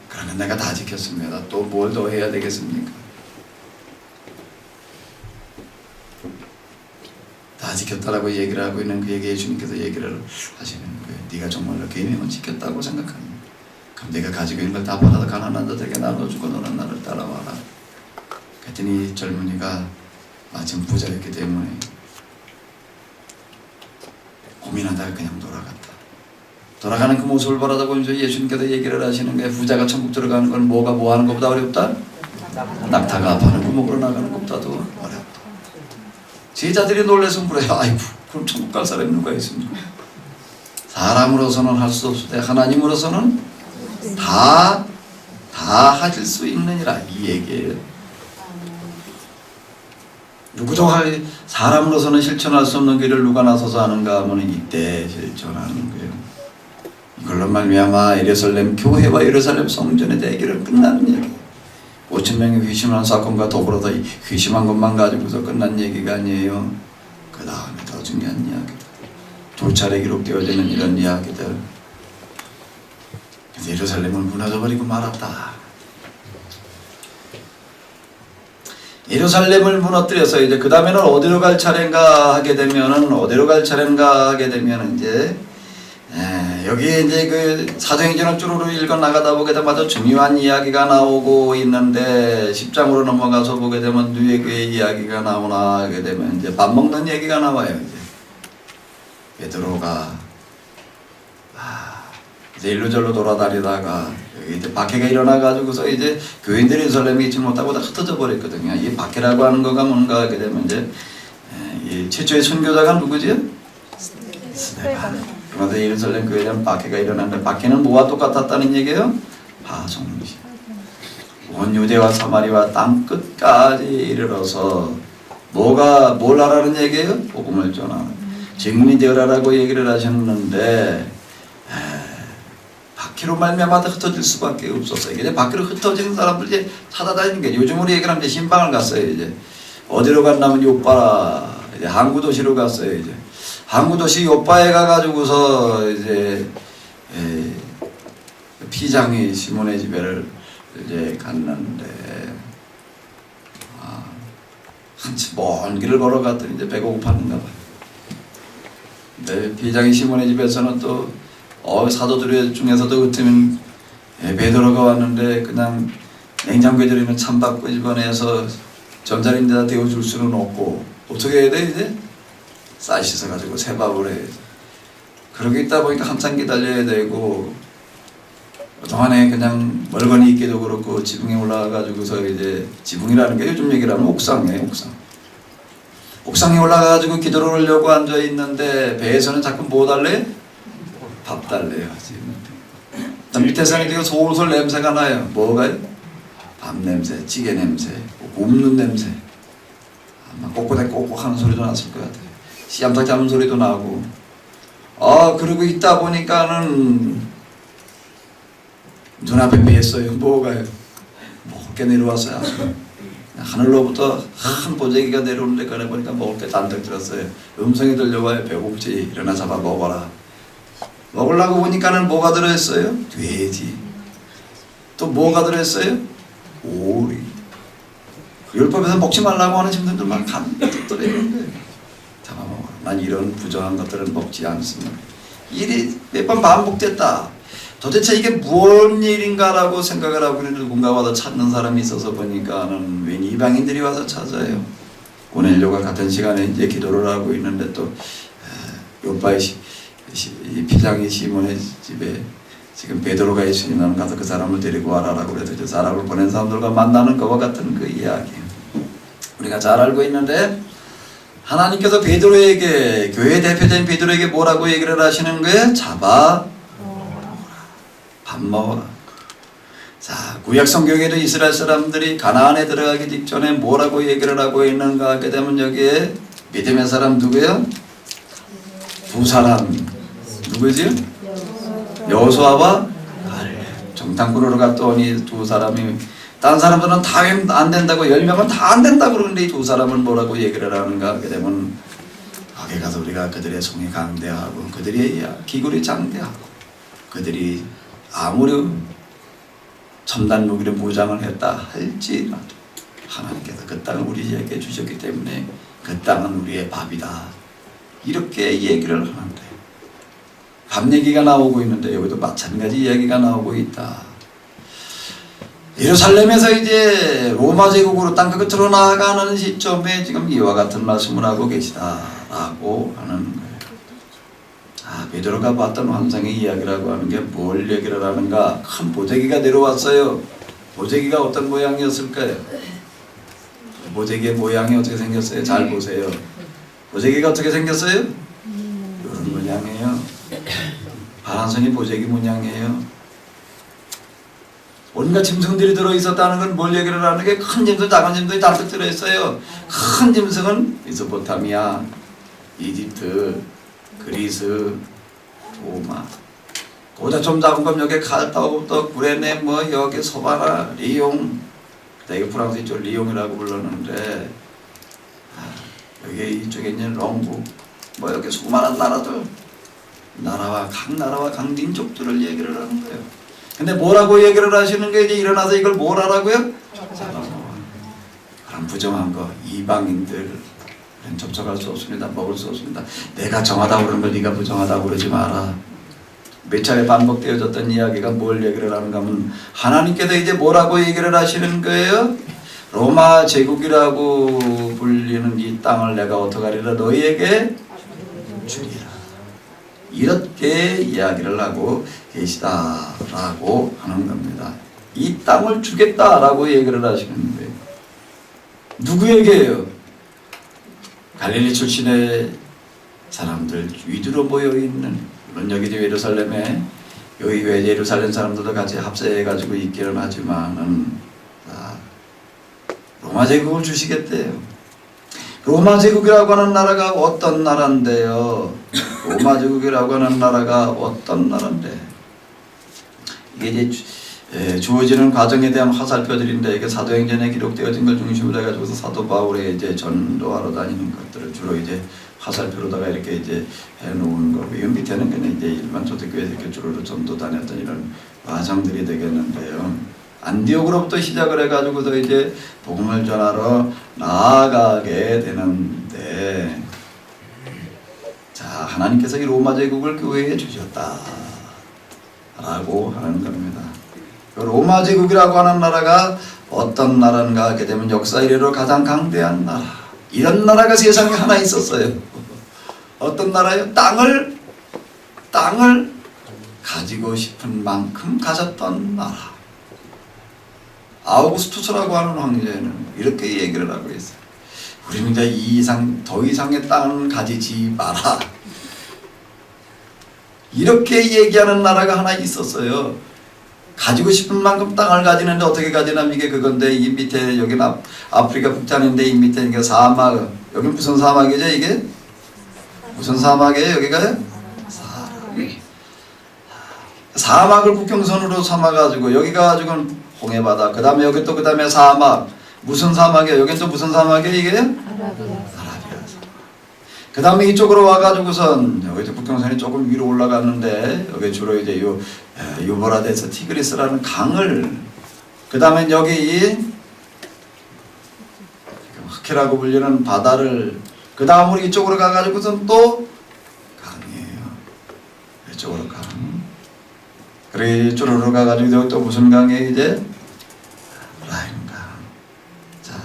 그러면 내가 다 지켰습니다. 또 뭘 더 해야 되겠습니까? 다 지켰다라고 얘기를 하고 있는 그에게 예수님께서 얘기를 하시는 거예요. 네가 정말로 계명을 지켰다고 생각하니 그럼 내가 가지고 있는 걸 다 받아서 가난한 자들에게 나눠주고 너는 나를 따라와라. 그랬더니 이 젊은이가 마침 부자였기 때문에 고민하다가 그냥 돌아갔다. 돌아가는 그 모습을 바라다 보면서 예수님께서 얘기를 하시는 거예요. 부자가 천국 들어가는 건 뭐가 뭐 하는 것보다 어렵다? 낙타가 파는 구멍으로 나가는 것보다도 어렵다. 제자들이 놀라서 물어요. 아이고 그럼 천국 갈 사람이 누가 있습니까? 사람으로서는 할 수 없을 하나님으로서는 다 하실 수 있느니라 이 얘기예요. 누구도 사람으로서는 실천할 수 없는 길을 누가 나서서 하는가 하면 이때 실천하는 거예요. 이걸로 말미암아 예루살렘 교회와 예루살렘 성전의 대결은 끝나는 얘기. 5,000명이 회심한 사건과 더불어서 회심한 것만 가지고서 끝난 얘기가 아니에요. 그 다음에 더 중요한 이야기들. 2차례 기록되어지는 이런 이야기들. 그래서 예루살렘은 무너져버리고 말았다. 예루살렘을 무너뜨려서 이제 그 다음에는 어디로 갈 차례인가 하게 되면은 이제 여기에 이제 그 사도행전을 쭈루루 읽어 나가다 보게 되면 아주 중요한 이야기가 나오고 있는데 10장으로 넘어가서 보게 되면 누에게 이야기가 나오나 하게 되면 이제 밥 먹는 얘기가 나와요. 이제 베드로가 이제 일루절로 돌아다니다가 여기 이제 박해가 일어나가지고서 이제 교인들이 예루살렘에 있지 못하고 다 흩어져 버렸거든요. 이 박해라고 하는 거가 뭔가 하게 되면 이제 이 최초의 선교자가 누구지? 스데반. 그런데 예루살렘 교회는 박해가 일어났는데 박해는 뭐와 똑같았다는 얘기예요? 파송식. 온 유대와 사마리아 땅 끝까지 이르러서 뭘 하라는 얘기예요? 복음을 전하는 증인이 되어라라고 얘기를 하셨는데 박해로 말미암아 흩어질 수밖에 없었어요. 이제 박해로 흩어지는 사람들 이제 찾아다니는 게 요즘으로 얘기하면 이제 신방을 갔어요. 이제 어디로 갔냐면 요빠 이제 항구 도시로 갔어요. 이제 항구 도시 요빠에 가가지고서 이제 피장이 시몬의 집에를 이제 갔는데 한참 먼 길을 걸어갔더니 이제 배가 고팠는가 봐요. 근데 피장이 시몬의 집에서는 또 사도들 중에서도 어쩌면 베드로가 왔는데 그냥 냉장고에 들어있는 찬밥 끄집어내서 전자레인지에다 데워줄 수는 없고 어떻게 해야 돼 이제? 쌀 씻어가지고 새밥을 해야지. 그러고 있다 보니까 한참 기다려야 되고 그동안에 그냥 멀거니 있기도 그렇고 지붕에 올라가가지고서 이제 지붕이라는 게 요즘 얘기를 하면 옥상이에요. 옥상에 올라가가지고 기도를 하려고 앉아있는데 배에서는 자꾸 뭐 달래? 밥 달래요. 밑에서는 이거 솔솔 냄새가 나요. 뭐가요? 밥 냄새, 찌개 냄새, 굽는 냄새. 아마 꼬꼬대꼬꼬 하는 소리도 났을 것 같아요. 씨암탉 잡는 소리도 나고. 그러고 있다 보니까는 눈앞에 뵈었어요. 뭐가요? 먹을 게 내려왔어요. 하늘로부터 한 보재기가 내려오는데 그래 보니까 먹을 게 잔뜩 들었어요. 음성이 들려와요. 배고프지? 일어나 잡아 먹어라. 먹으려고 보니까는 뭐가 들어있어요? 돼지. 또 뭐가 들어있어요? 오리. 율법에서 먹지 말라고 하는 짐승들만 간뜩 들어있는데 잡아먹어라. 난 이런 부정한 것들은 먹지 않습니다. 일이 몇 번 반복됐다. 도대체 이게 무슨 일인가라고 생각을 하고 누군가 와서 찾는 사람이 있어서 보니까는 웬 이방인들이 와서 찾아요. 고넬료가 같은 시간에 이제 기도를 하고 있는데 또 요빠의 피장이 시몬의 집에 지금 베드로가 예수님은 가서 그 사람을 데리고 와라라고 그래서 그 사람을 보낸 사람들과 만나는 것과 같은 그 이야기. 우리가 잘 알고 있는데 하나님께서 베드로에게 교회 대표된 베드로에게 뭐라고 얘기를 하시는 거예요? 잡아 밥 먹어라. 자, 구약 성경에도 이스라엘 사람들이 가나안에 들어가기 직전에 뭐라고 얘기를 하고 있는가 하게 되면 여기에 믿음의 사람 누구예요? 두 사람 누구지요? 여호수아와 갈렙. 정탐꾼으로 갔더니 두 사람이 다른 사람들은 다 안 된다고 10명은 다 안 된다고 그러는데 이 두 사람은 뭐라고 얘기를 하는가 하게 되면 거기 가서 우리가 그들의 손이 강대하고 그들의 기굴이 장대하고 그들이 아무리 첨단 무기로 무장을 했다 할지라도 하나님께서 그 땅을 우리에게 주셨기 때문에 그 땅은 우리의 밥이다. 이렇게 얘기를 하는데 밥 얘기가 나오고 있는데 여기도 마찬가지 이야기가 나오고 있다. 예루살렘에서 이제 로마 제국으로 땅 끝으로 나아가는 시점에 지금 이와 같은 말씀을 하고 계시다라고 하는 거예요. 베드로가 봤던 환상의 이야기라고 하는 게 뭘 얘기를 하는가? 큰 보재기가 내려왔어요. 보재기가 어떤 모양이었을까요? 보재기의 모양이 어떻게 생겼어요? 잘 보세요. 보재기가 어떻게 생겼어요? 이런 모양이에요. 파란선이 보재기 모양이에요. 온갖 짐승들이 들어있었다는 건 뭘 얘기를 하는 게 큰 짐승, 작은 짐승이 잔뜩 들어있어요. 큰 짐승은 메소포타미아, 이집트, 그리스, 로마. 그보다 좀 작은 건 여기 칼타고부터 구레네, 뭐 여기 소바나, 리옹. 이게 프랑스 이쪽 리옹이라고 불렀는데 여기 이쪽에 있는 롱국, 뭐 여기 수많은 나라들, 각 나라와 각 민족들을 얘기를 하는 거예요. 근데 뭐라고 얘기를 하시는 게 이제 일어나서 이걸 뭘 하라고요? 그럼 부정한 거 이방인들 접촉할 수 없습니다. 먹을 수 없습니다. 내가 정하다고 그런 걸 네가 부정하다고 그러지 마라. 몇 차례 반복되어졌던 이야기가 뭘 얘기를 하는가 하면 하나님께서 이제 뭐라고 얘기를 하시는 거예요? 로마 제국이라고 불리는 이 땅을 내가 어떻게 하리라 너희에게 주리라. 이렇게 이야기를 하고 계시다라고 하는 겁니다. 이 땅을 주겠다라고 얘기를 하시는 거예요. 누구에게요? 갈릴리 출신의 사람들 위주로 모여있는 물론 여기 예루살렘에 여기 외 예루살렘 사람들도 같이 합세해가지고 있기는 하지만은 로마 제국을 주시겠대요. 로마 제국이라고 하는 나라가 어떤 나라인데요? 로마 제국이라고 하는 나라가 어떤 나라인데? 이게 이제 주어지는 과정에 대한 화살표들인데 이게 사도행전에 기록되어진 걸 중심으로 해가지고서 사도 바울의 이제 전도하러 다니는 것들을 주로 이제 화살표로다가 이렇게 이제 해놓은 거고, 이 밑에는 그냥 이제 일반 초대교회에서 이렇게 주로 전도 다녔던 이런 과정들이 되겠는데요. 안디옥으로부터 시작을 해가지고서 이제 복음을 전하러 나아가게 되는데, 자, 하나님께서 이 로마 제국을 교회에 주셨다 라고 하는 겁니다. 로마 제국이라고 하는 나라가 어떤 나라인가 하게 되면 역사 이래로 가장 강대한 나라, 이런 나라가 세상에 하나 있었어요. 어떤 나라요? 땅을 가지고 싶은 만큼 가졌던 나라. 아우구스투스라고 하는 황제는 이렇게 얘기를 하고 있어요. 우리는 이제 더 이상의 땅은 가지지 마라. 이렇게 얘기하는 나라가 하나 있었어요. 가지고 싶은 만큼 땅을 가지는데 어떻게 가지냐면 이게 그건데, 이 밑에 여기는 아프리카 북단인데 이 밑에 이게 사막, 여기 무슨 사막이죠? 이게 무슨 사막이에요? 여기가 사막을 국경선으로 삼아가지고 여기가 가지고 홍해바다, 그 다음에 여기 또 그 다음에 사막, 무슨 사막이에요? 여긴 또 무슨 사막이에요? 이게 아라비아 사막. 그 다음에 이쪽으로 와가지고선 여기 국경선이 조금 위로 올라갔는데 여기 주로 이제 유브라데스 티그리스라는 강을, 그 다음에 여기 흑해라고 불리는 바다를, 그 다음으로 이쪽으로 가가지고선 또 강이에요. 이쪽으로 강. 그리고 이쪽으로 가가지고 또 무슨 강이에요? 이제 라인강. 자,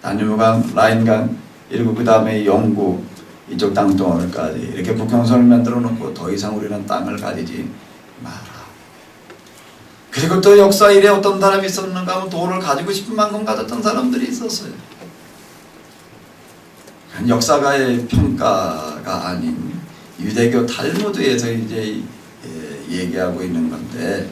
다뉴브강, 라인강, 그리고 그 다음에 영국 이쪽 땅덩어리까지 이렇게 국경선을 만들어 놓고 더 이상 우리는 땅을 가지지 마라. 그리고 또 역사 일에 어떤 사람이 있었는가 하면 돈을 가지고 싶은 만큼 가졌던 사람들이 있었어요. 역사가의 평가가 아닌 유대교 탈무드에서 이제 얘기하고 있는 건데,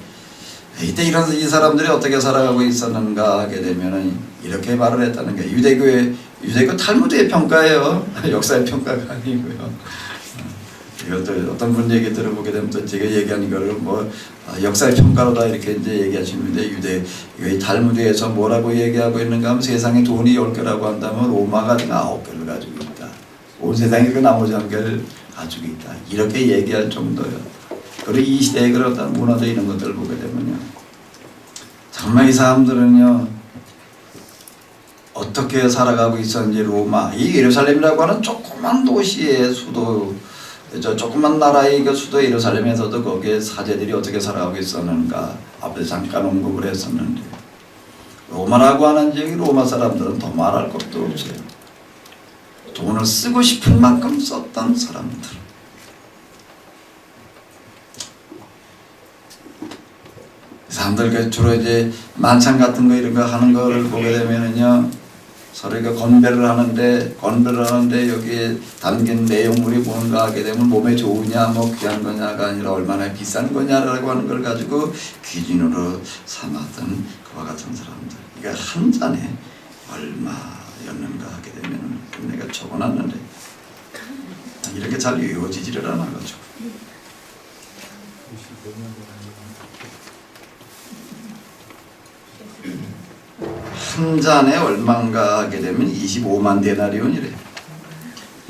이때 이 사람들이 어떻게 살아가고 있었는가 하게 되면은 이렇게 말을 했다는 게 유대교 탈무드의 평가예요. 역사의 평가가 아니고요. 이것도 어떤 분 얘기 들어보게 되면 또 제가 얘기한 거를 역사의 평가로다 이렇게 이제 얘기하시는데, 이 탈무드에서 뭐라고 얘기하고 있는가 하면 세상에 돈이 10개라고 한다면 로마가 9개를 가지고 있다. 온 세상에 그 나머지 1개를 가지고 있다. 이렇게 얘기할 정도예요. 그리고 이 시대의 그런 어떤 문화도 이런 것들을 보게 되면요, 정말 이 사람들은요 어떻게 살아가고 있었는지, 로마, 이 예루살렘이라고 하는 조그만 도시의 수도, 저 조그만 나라의 그 수도 예루살렘에서도 거기에 사제들이 어떻게 살아가고 있었는가 앞에 잠깐 언급을 했었는데, 로마라고 하는 지역이 로마 사람들은 더 말할 것도 없어요. 돈을 쓰고 싶은 만큼 썼던 사람들. 사람들 주로 이제 만찬 같은 거 이런 거 하는 거를 보게 되면은요, 서로 이거 건배를 하는데 여기에 담긴 내용물이 뭔가 하게 되면 몸에 좋으냐, 뭐 귀한 거냐가 아니라 얼마나 비싼 거냐라고 하는 걸 가지고 기준으로 삼았던 그와 같은 사람들. 이게 한 잔에 얼마였는가 하게 되면 내가 적어놨는데 이렇게 잘 외워지지를 않아가지고. 한 잔에 얼마인가 하게 되면 25만 데나리온이래.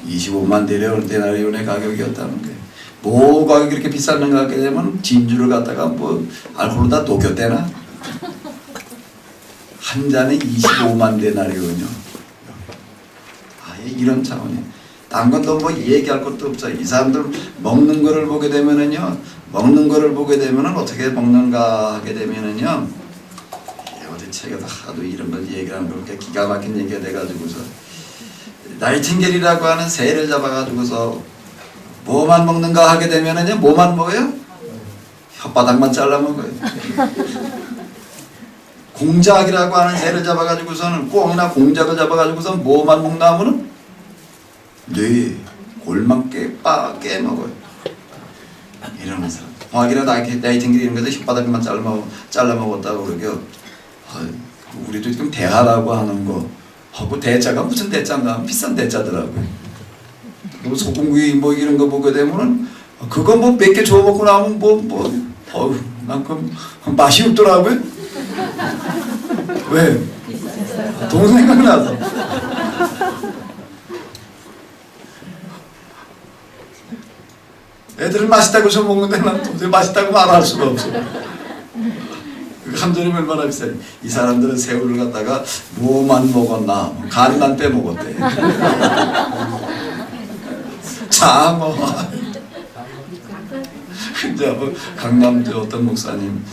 25만 데나리온의 가격이었다는 거예요. 뭐 가격이 이렇게 비쌌는가 하게 되면 진주를 갖다가 뭐 알코올로 다 녹였대나? 한 잔에 25만 데나리온이요. 아예 이런 차원이. 딴 건 또 뭐 얘기할 것도 없어요. 이 사람들 먹는 거를 보게 되면은요, 어떻게 먹는가 하게 되면은요, 책에도 하도 이런 걸 얘기하는 거 그렇게 기가 막힌 얘기가 돼가지고서 나이팅게일이라고 하는 새를 잡아가지고서 뭐만 먹는가 하게 되면은요, 뭐만 먹어요? 혓바닥만 잘라 먹어요. 공작이라고 하는 새를 잡아가지고서는 꽁이나 공작을 잡아가지고서 뭐만 먹나 하면은 뇌 골만 깨 먹어요. 홍학이나 나이팅길 이런 것도 혓바닥만 잘라 먹었다고 그러죠. 우리도 지금 대하라고 하는 거 하고 대자가 무슨 대자인가 비싼 대자더라고요. 뭐 소금구이 뭐 이런 거 보게 되면은 그거 뭐 몇 개 주워 먹고 나면 난 그 맛이 없더라고요. 왜? 돈 생각나서. 애들은 맛있다고 저 먹는데 난 도저히 맛있다고 말할 수가 없어. 그 감정이 얼마나 비싸요. 이 사람들은 새우를 갖다가 뭐만 먹었나 간만 빼먹었대. 장어. 근데 뭐 강남 어떤 목사님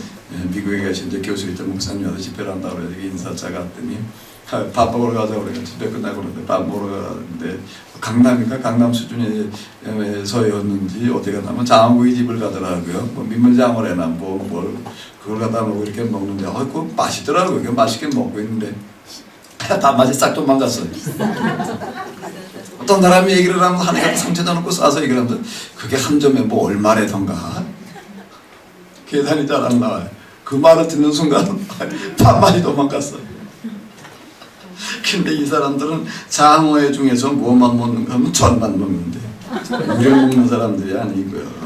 미국에 계신 교수였던 목사님 와서 집회를 한다고 그래서 인사차 갔더니 밥 먹으러 가자고 그래서 집회 끝나고 그러는데 밥 먹으러 가는데 강남인가 강남 수준에서였는지 어디 가냐면 장어구이 집을 가더라고요. 뭐 민물장어래나 뭘 그걸 갖다 먹고 이렇게 먹는데 그 맛있더라고요. 그 맛있게 먹고 있는데 단맛이 싹 도망갔어요. 어떤 사람이 얘기를 하면 하니까 상처도 놓고 싸서 얘기를 하면 그게 한 점에 뭐 얼마래던가 계산이 잘 안 나와요. 그 말을 듣는 순간 단맛이 도망갔어. 근데 이 사람들은 장어회 중에서 뭐만 먹는가 하면 전만 먹는데 우리를 먹는 사람들이 아니고요.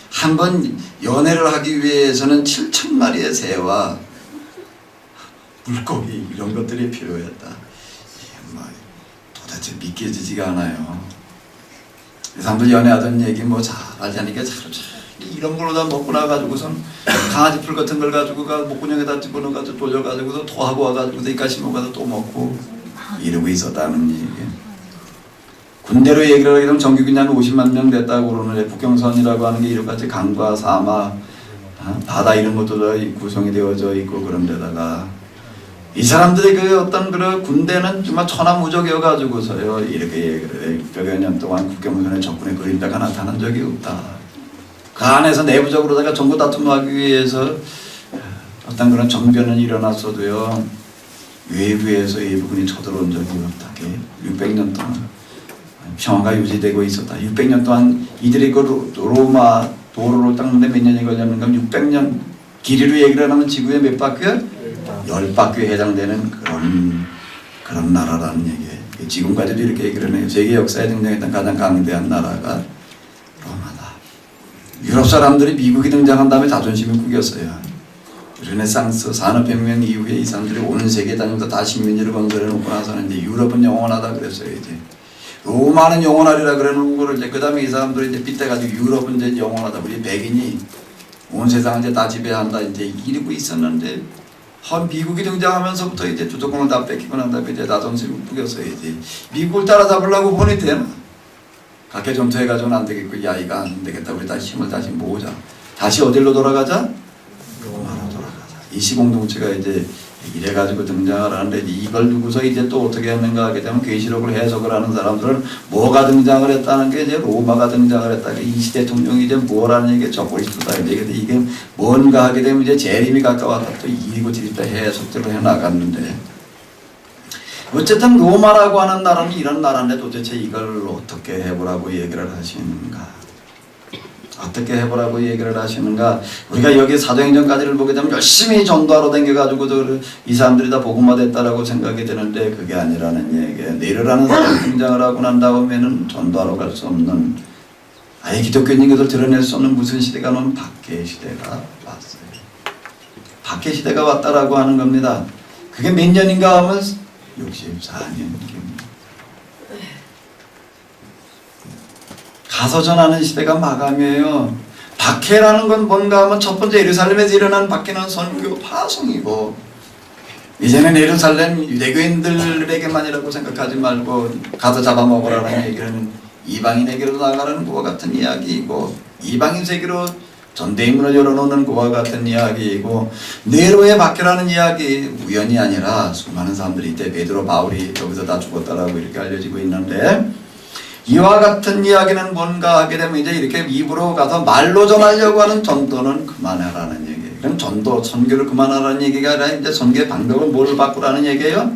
한번 연애를 하기 위해서는 7,000마리의 새와 물고기 이런 것들이 필요했다. 뭐 도대체 믿겨지지가 않아요. 이 사람들 연애하던 얘기 뭐 잘하지 않으니까 이런 걸로 다 먹고 나가지고선 강아지 풀 같은 걸 가지고 목구멍에다 집어넣어가지고 돌려가지고서 토하고 와가지고 이까지 먹어서 또 먹고 이러고 있었다는 얘기. 군대로 얘기를 하게 되면 정규군이 한 50만 명 됐다고 그러는데 북경선이라고 하는 게 이렇게 강과 사막 바다 이런 것도 다 구성이 되어져 있고 그런 데다가 이 사람들의 그 어떤 그런 군대는 정말 천하무적이어가지고서요 이렇게 얘기를 600여 년 동안 국경선에 적군의 그림자가 나타난 적이 없다. 그 안에서 내부적으로다가 정부 다툼하기 위해서 어떤 그런 정변은 일어났어도요 외부에서 일부군이 쳐들어온 적이 없다. 600년 동안 평화가 유지되고 있었다. 600년 동안 이들이 그 로마 도로를 닦는데 몇 년이 걸렸는가? 600년 길이로 얘기를 하면 지구에 몇 바퀴야? 10바퀴에 해당되는 그런 나라라는 얘기예요. 지금까지도 이렇게 얘기를 해요. 세계 역사에 등장했던 가장 강대한 나라가 로마다. 유럽 사람들이 미국이 등장한 다음에 자존심이 구겼어요. 르네상스 산업혁명 이후에 이 사람들이 온 세계 다니면서 다 식민지를 건설해 놓고 나서는 이제 유럽은 영원하다 그랬어요. 이제 로마는 영원하리라 그래 놓은 거를 이제 그 다음에 이 사람들이 이제 빗대가지고 유럽은 이제 영원하다. 우리 백인이 온 세상을 이제 다 지배한다. 이제 이러고 있었는데 미국이 등장하면서부터 이제 주도권을 다 뺏기고 난 다음에 이제 자존심을 구겼어요. 이제 미국을 따라잡으려고 보니 되나? 각계 점토해가지고는 안 되겠고, 야 이거 안 되겠다. 우리 다시 힘을 다시 모으자. 다시 어디로 돌아가자? 로마로 돌아가자. 이 시공동체가 이제 이래가지고 등장을 하는데 이걸 두고서 이제 또 어떻게 했는가 하게 되면 계시록을 해석을 하는 사람들은 뭐가 등장을 했다는 게 이제 로마가 등장을 했다. 이시 대통령이 이제 뭐라는 얘기에 적고있다. 이게 뭔가 하게 되면 이제 재림이 가까웠다. 또 이리고 저리다 해석들을 해 나갔는데 어쨌든 로마라고 하는 나라는 이런 나라인데 도대체 이걸 어떻게 해보라고 얘기를 하시는가? 어떻게 해보라고 얘기를 하시는가? 우리가 여기 사도행전까지를 보게 되면 열심히 전도하러 다녀가지고 이 사람들이 다 복음화 됐다라고 생각이 되는데 그게 아니라는 얘기예요. 내려라는 사람이 등장을 하고 난 다음에는 전도하러 갈 수 없는 아예 기독교인 것을 드러낼 수 없는 무슨 시대가 는 박해 시대가 왔어요. 박해 시대가 왔다라고 하는 겁니다. 그게 몇 년인가 하면 64년입니다. 가서 전하는 시대가 마감이에요. 박해라는 건 뭔가 하면 첫 번째 예루살렘에서 일어난 박해는 선교 파송이고 이제는 예루살렘 유대교인들에게만이라고 생각하지 말고 가서 잡아먹으라는 얘기는 이방인에게로 나가는 그와 같은 이야기이고 이방인 세계로 전대문을 열어놓는 그와 같은 이야기이고 네로의 박해라는 이야기 우연이 아니라 수많은 사람들이 이때 베드로 바울이 여기서 다 죽었다라고 이렇게 알려지고 있는데 이와 같은 이야기는 뭔가 하게 되면 이제 이렇게 입으로 가서 말로 전하려고 하는 전도는 그만하라는 얘기예요. 그럼 전도, 선교를 그만하라는 얘기가 아니라 이제 선교의 방법을 뭘로 바꾸라는 얘기예요?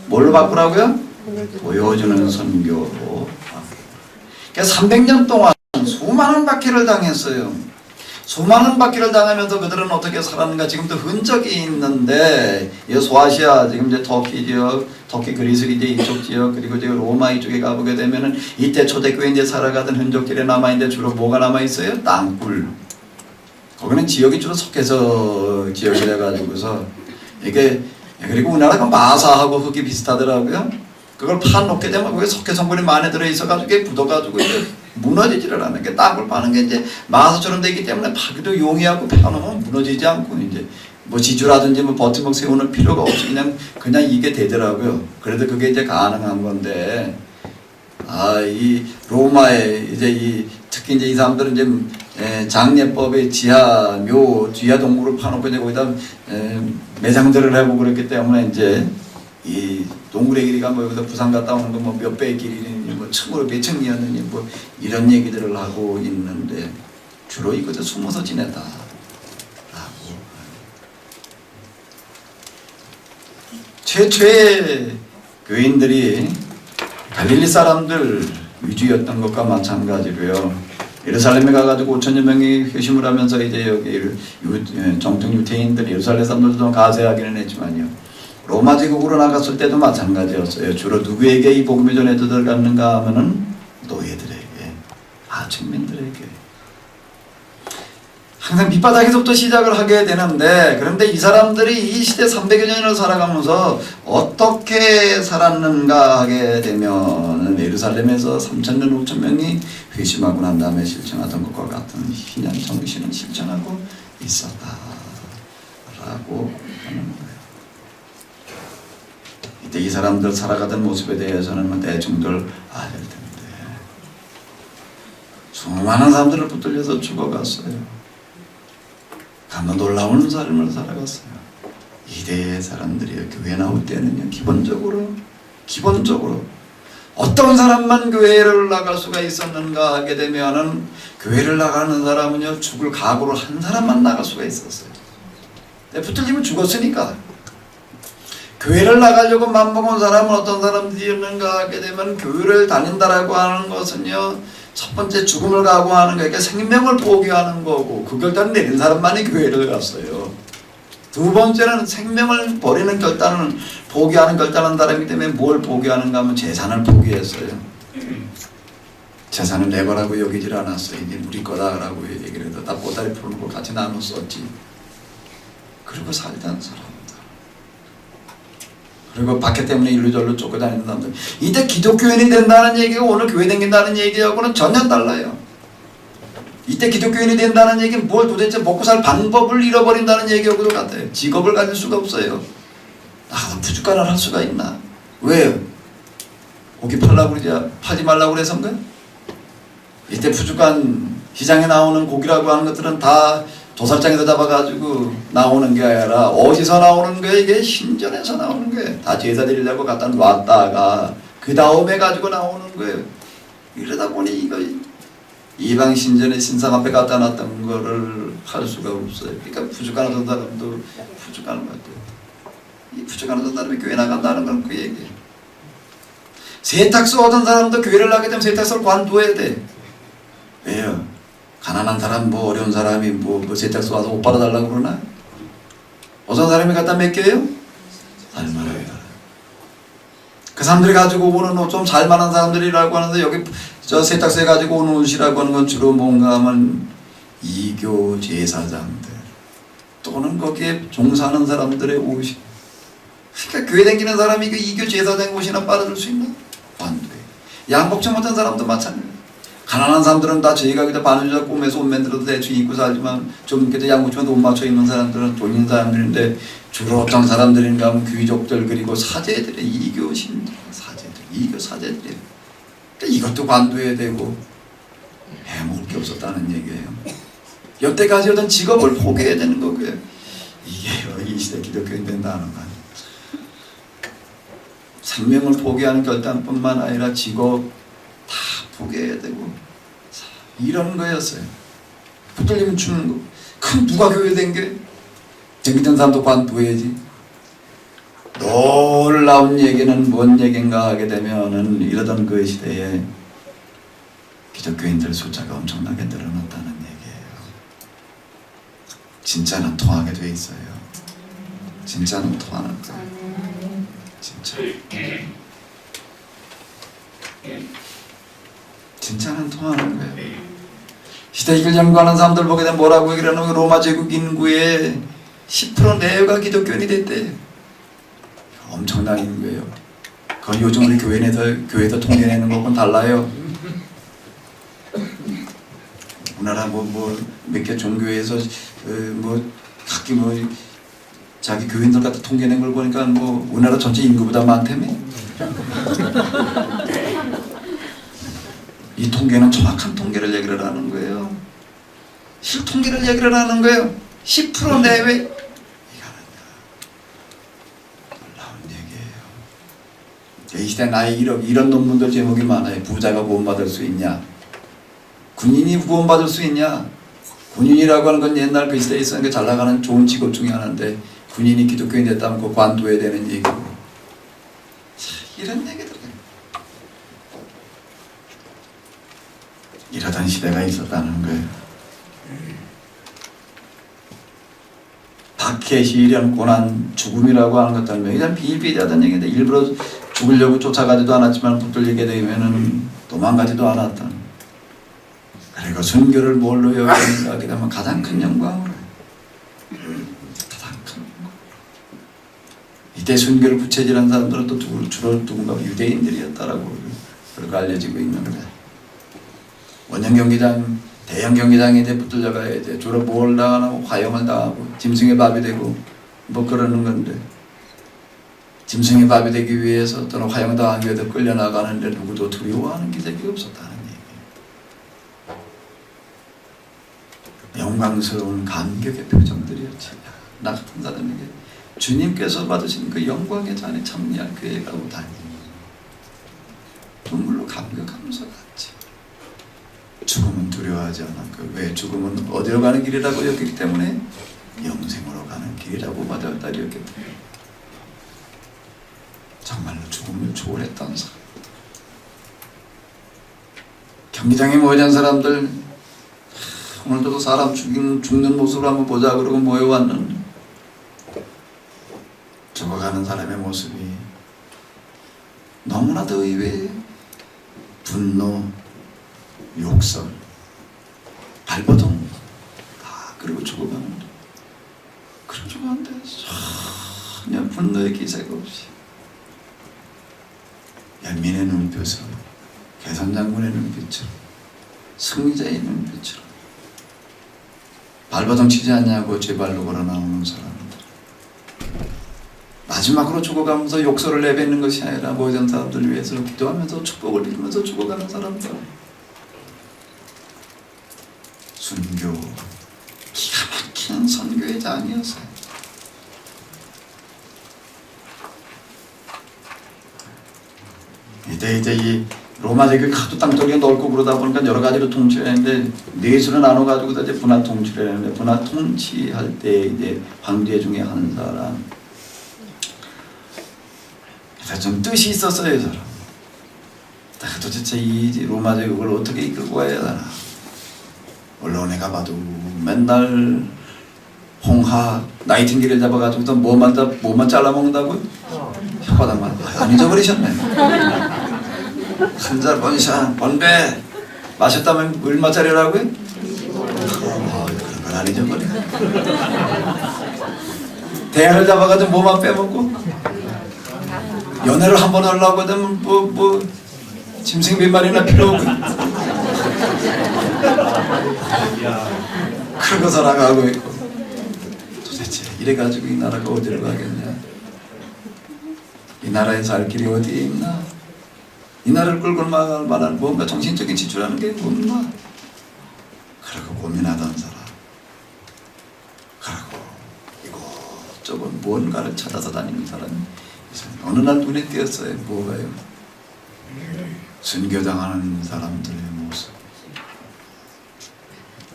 뭘로 바꾸라고요? 보여주는 선교로. 그러니까 300년 동안 수많은 박해를 당했어요. 수많은 박해를 당하면서 그들은 어떻게 살았는가 지금도 흔적이 있는데 이 소아시아 지금 이제 터키 지역, 터키 그리스 이제 이쪽 지역 그리고 이제 로마 이쪽에 가보게 되면은 이때 초대교회 이제 살아가던 흔적들이 남아 있는데 주로 뭐가 남아 있어요? 땅굴. 거기는 지역이 주로 석회서 지역이라 가지고서 이게 그리고 우리나라가 마사하고 흙이 비슷하더라고요. 그걸 파놓게 되면 그게 석회 성분이 많이 들어있어 가지고 이게 굳어가지고 이제 무너지지를 않는 게 땅굴 파는 게 이제 마사처럼 되기 때문에 파기도 용이하고 파놓으면 무너지지 않고 이제 뭐 지주라든지 뭐 버팀목 세우는 필요가 없이 그냥 이게 되더라고요. 그래도 그게 이제 가능한 건데 이 로마에 이제 특히 이제 이 사람들은 이제 장례법의 지하 동굴을 파놓고 이제 거기다 매장들을 하고 그랬기 때문에 이제 이 동굴의 길이가 뭐 여기서 부산 갔다 오는 거 뭐 몇 배의 길이니 뭐 층으로 몇 층이었느니 뭐 이런 얘기들을 하고 있는데 주로 이것도 숨어서 지냈다라고. 최초의 교인들이 갈릴리 사람들 위주였던 것과 마찬가지로요. 예루살렘에 가가지고 5천여 명이 회심을 하면서 이제 여기 정통 유태인들 예루살렘 사람들도 좀 가세하기는 했지만요. 로마 제국으로 나갔을 때도 마찬가지였어요. 주로 누구에게 이 복음이 전해져 들어갔는가 하면은 노예들에게, 하층민들에게. 항상 밑바닥에서부터 시작을 하게 되는데 그런데 이 사람들이 이 시대 300여 년을 살아가면서 어떻게 살았는가 하게 되면 예루살렘에서 3,000명, 5,000명이 회심하고 난 다음에 실천하던 것과 같은 신앙 정신을 실천하고 있었다라고 하는 거예요. 이때 이 사람들 살아가던 모습에 대해서는 뭐 대충들 알아야 될 텐데 수많은 사람들을 붙들려서 죽어갔어요. 가만 놀라운 삶을 살아갔어요. 이대의 사람들이 교회 나올 때는요, 기본적으로 어떤 사람만 교회를 나갈 수가 있었는가 하게 되면은 교회를 나가는 사람은요, 죽을 각오로 한 사람만 나갈 수가 있었어요. 붙들리면 죽었으니까. 교회를 나가려고 맘먹은 사람은 어떤 사람들이었는가 하게 되면 교회를 다닌다라고 하는 것은요, 첫 번째 죽음을 각오하는 거니까 생명을 포기하는 거고 그 결단을 내린 사람만이 교회를 갔어요. 두 번째는 생명을 버리는 결단을 포기하는 결단한 사람이기 때문에 뭘 포기하는가 하면 재산을 포기했어요. 재산을 내 거라고 여기질 않았어요. 이게 우리 거다라고 얘기를 해도 다 보따리 푸는 거 같이 나눠 썼지. 그리고 살던 사람. 그리고 박해 때문에 일루절루 쫓겨다니는 사람들. 이때 기독교인이 된다는 얘기가 오늘 교회 다닌다는 얘기하고는 전혀 달라요. 이때 기독교인이 된다는 얘기는 뭘 도대체 먹고 살 방법을 잃어버린다는 얘기하고도 같아요. 직업을 가질 수가 없어요. 나가서 푸주간을 할 수가 있나? 왜? 고기 팔라고 그러지, 파지 말라고 그래서인가? 이때 푸주간 시장에 나오는 고기라고 하는 것들은 다 도살장에서 잡아가지고 나오는 게 아니라 어디서 나오는 거예요? 이게 신전에서 나오는 거예요. 다 제사 드리려고 갖다 놨다가 그 다음에 가지고 나오는 거예요. 이러다 보니 이거 이방 신전의 신상 앞에 갖다 놨던 거를 할 수가 없어요. 그러니까 부족하던 사람도 부족하는 것 같아요. 이 부족하던 사람이 교회 나간다는 건 그 얘기예요. 세탁소 하던 사람도 교회를 나게 되면 세탁소를 관둬야 돼. 왜요? 가난한 사람, 뭐 어려운 사람이 뭐 세탁소 와서 옷 빨아달라고 그러나? 어떤 사람이 갖다 맡겨요? 살만하게 달아요. 그 사람들이 가지고 오는 옷, 좀 살만한 사람들이라고 하는데 여기 저 세탁소에 가지고 오는 옷이라고 하는 건 주로 뭔가 하면 이교 제사장들 또는 거기에 종사하는 사람들의 옷이. 그러니까 교회 다니는 사람이 그 이교 제사장 옷이나 빨아줄 수 있나? 안 돼. 양복지 못한 사람도 마찬가지예요. 가난한 사람들은 다 저희가 그냥 바느질 꿈에서 옷 만들어도 대충 입고 살지만 좀 그래도 양복지만 옷 맞춰 입는 사람들은 돈 있는 사람들인데 주로 어떤 사람들인가 하면 귀족들 그리고 사제들의 이교 신들 사제들 이교 사제들이에요. 그러니까 이것도 관둬야 되고 해먹을 게 없었다는 얘기예요. 여태까지 하던 직업을 포기해야 되는 거고요. 이게 이 시대 기독교인 된다는 거. 생명을 포기하는 결단뿐만 아니라 직업 다 포기해야 되고 이런 거였어요. 붙들리면 죽는 거. 그럼 누가 교회 된 게? 재밌던 사람도 관둬야지. 놀라운 얘기는 뭔 얘기인가 하게 되면은 이러던 그 시대에 기독교인들 숫자가 엄청나게 늘어났다는 얘기예요. 진짜는 통하게 돼 있어요. 진짜는 통하는 거예요. 진짜. 진짜는 통하는 거예요. 시대를 연구하는 사람들 보게 되면 뭐라고 얘기를 하냐면 로마 제국 인구의 10% 내외가 기독교인이 됐대요. 엄청난 인구예요. 그건 요즘 우리 교회에서 통계내는 거하고는 달라요. 우리나라 몇 개 종교에서 각기 자기 교인들 갖다 통계낸 걸 보니까 우리나라 전체 인구보다 많다며. 이 통계는 정확한 통계를 얘기를 하는 거예요. 실통계를 얘기를 하는 거예요. 10% 내외. 이거는 놀라운 얘기예요. 이 시대 나의 이런 논문들 제목이 많아요. 부자가 구원받을 수 있냐? 군인이 구원받을 수 있냐? 군인이라고 하는 건 옛날 그 시대에 있었는 게 잘 나가는 좋은 직업 중에 하나인데 군인이 기독교인 됐다면 그 관둬야 되는 얘기고. 이런 얘기들. 이러던 시대가 있었다는 거예요. 박해시련 고난 죽음이라고 하는 것들은 굉장히 비일비재하던 얘기인데 일부러 죽으려고 쫓아가지도 않았지만 붙들리게 되면은 도망가지도 않았던. 그리고 순교를 뭘로 여기는가 하게 되면 가장 큰 영광으로. 가장 큰 영광. 이때 순교를 부채질한 사람들은 또 주로 누군가 유대인들이었다라고 그렇게 알려지고 있는 거예요. 원형 경기장, 대형 경기장에 이제 붙들려가야 이제 주로 뭘 당하고 화형을 당하고 짐승의 밥이 되고 그러는 건데 짐승의 밥이 되기 위해서 또는 화형 당하기 위해서 끌려나가는데 누구도 두려워하는 기색이 없었다는 얘기예요. 영광스러운 감격의 표정들이었지. 나 같은 사람에게 주님께서 받으신 그 영광의 잔에 참여할 그 애가 오다니 눈물로 감격하면서 갔지. 죽음은 두려워하지 않았고 왜 죽음은 어디로 가는 길이라고 여기기 때문에 영생으로 가는 길이라고 받아들였기 때문에 정말로 죽음을 초월했던 사람. 경기장에 모여진 사람들 오늘도 사람 죽는 모습을 한번 보자 그러고 모여왔는데 죽어가는 사람의 모습이 너무나도 의외예요. 분노, 욕설, 발버둥 다 그리고 죽어가는데 그런 죽어가는데 전혀 분노의 기세가 없이 연민의 눈빛으로 개선장군의 눈빛으로 승리자의 눈빛으로 발버둥 치지 않냐고 제발로 걸어나오는 사람들 마지막으로 죽어가면서 욕설을 내뱉는 것이 아니라 모든 사람들을 위해서 기도하면서 축복을 빌면서 죽어가는 사람들 순교 기가 막힌 선교의 장이었어요. 이때 이 로마 제국이 하도 땅덩이가 넓고 그러다 보니까 여러 가지로 통치했는데 넷으로 나눠가지고 이제 분하 통치를 했는데 분하 통치할 때 이제 황제 중에 한 사람 그래서 좀 뜻이 있었어요. 이 사람 도대체 이 로마 제국을 어떻게 이끌고 가야 되나. 언론에 가봐도 맨날 홍하 나이팅게일 잡아가지고 뭐만 잘라먹는다고요? 혓바닥만 안 잊어버리셨네. 한 잔 원샷 원배 마셨다면 얼마짜리라고요? 그런 걸 안 잊어버려. 대야를 잡아가지고 뭐만 빼먹고 연애를 한 번 하려고 하면 뭐 짐승 몇 마리나 필요 없고 그러고 살아가고 있고 도대체 이래가지고 이 나라가 어디로 가겠냐. 이 나라에 살 길이 어디에 있나. 이 나라를 끌고 나갈 만한 뭔가 정신적인 지출하는 게 없나. 그러고 고민하던 사람 그러고 이곳저곳 무언가를 찾아서 다니는 사람이 어느 날 눈에 띄었어요. 뭐가요? 순교당하는 사람들의 모습.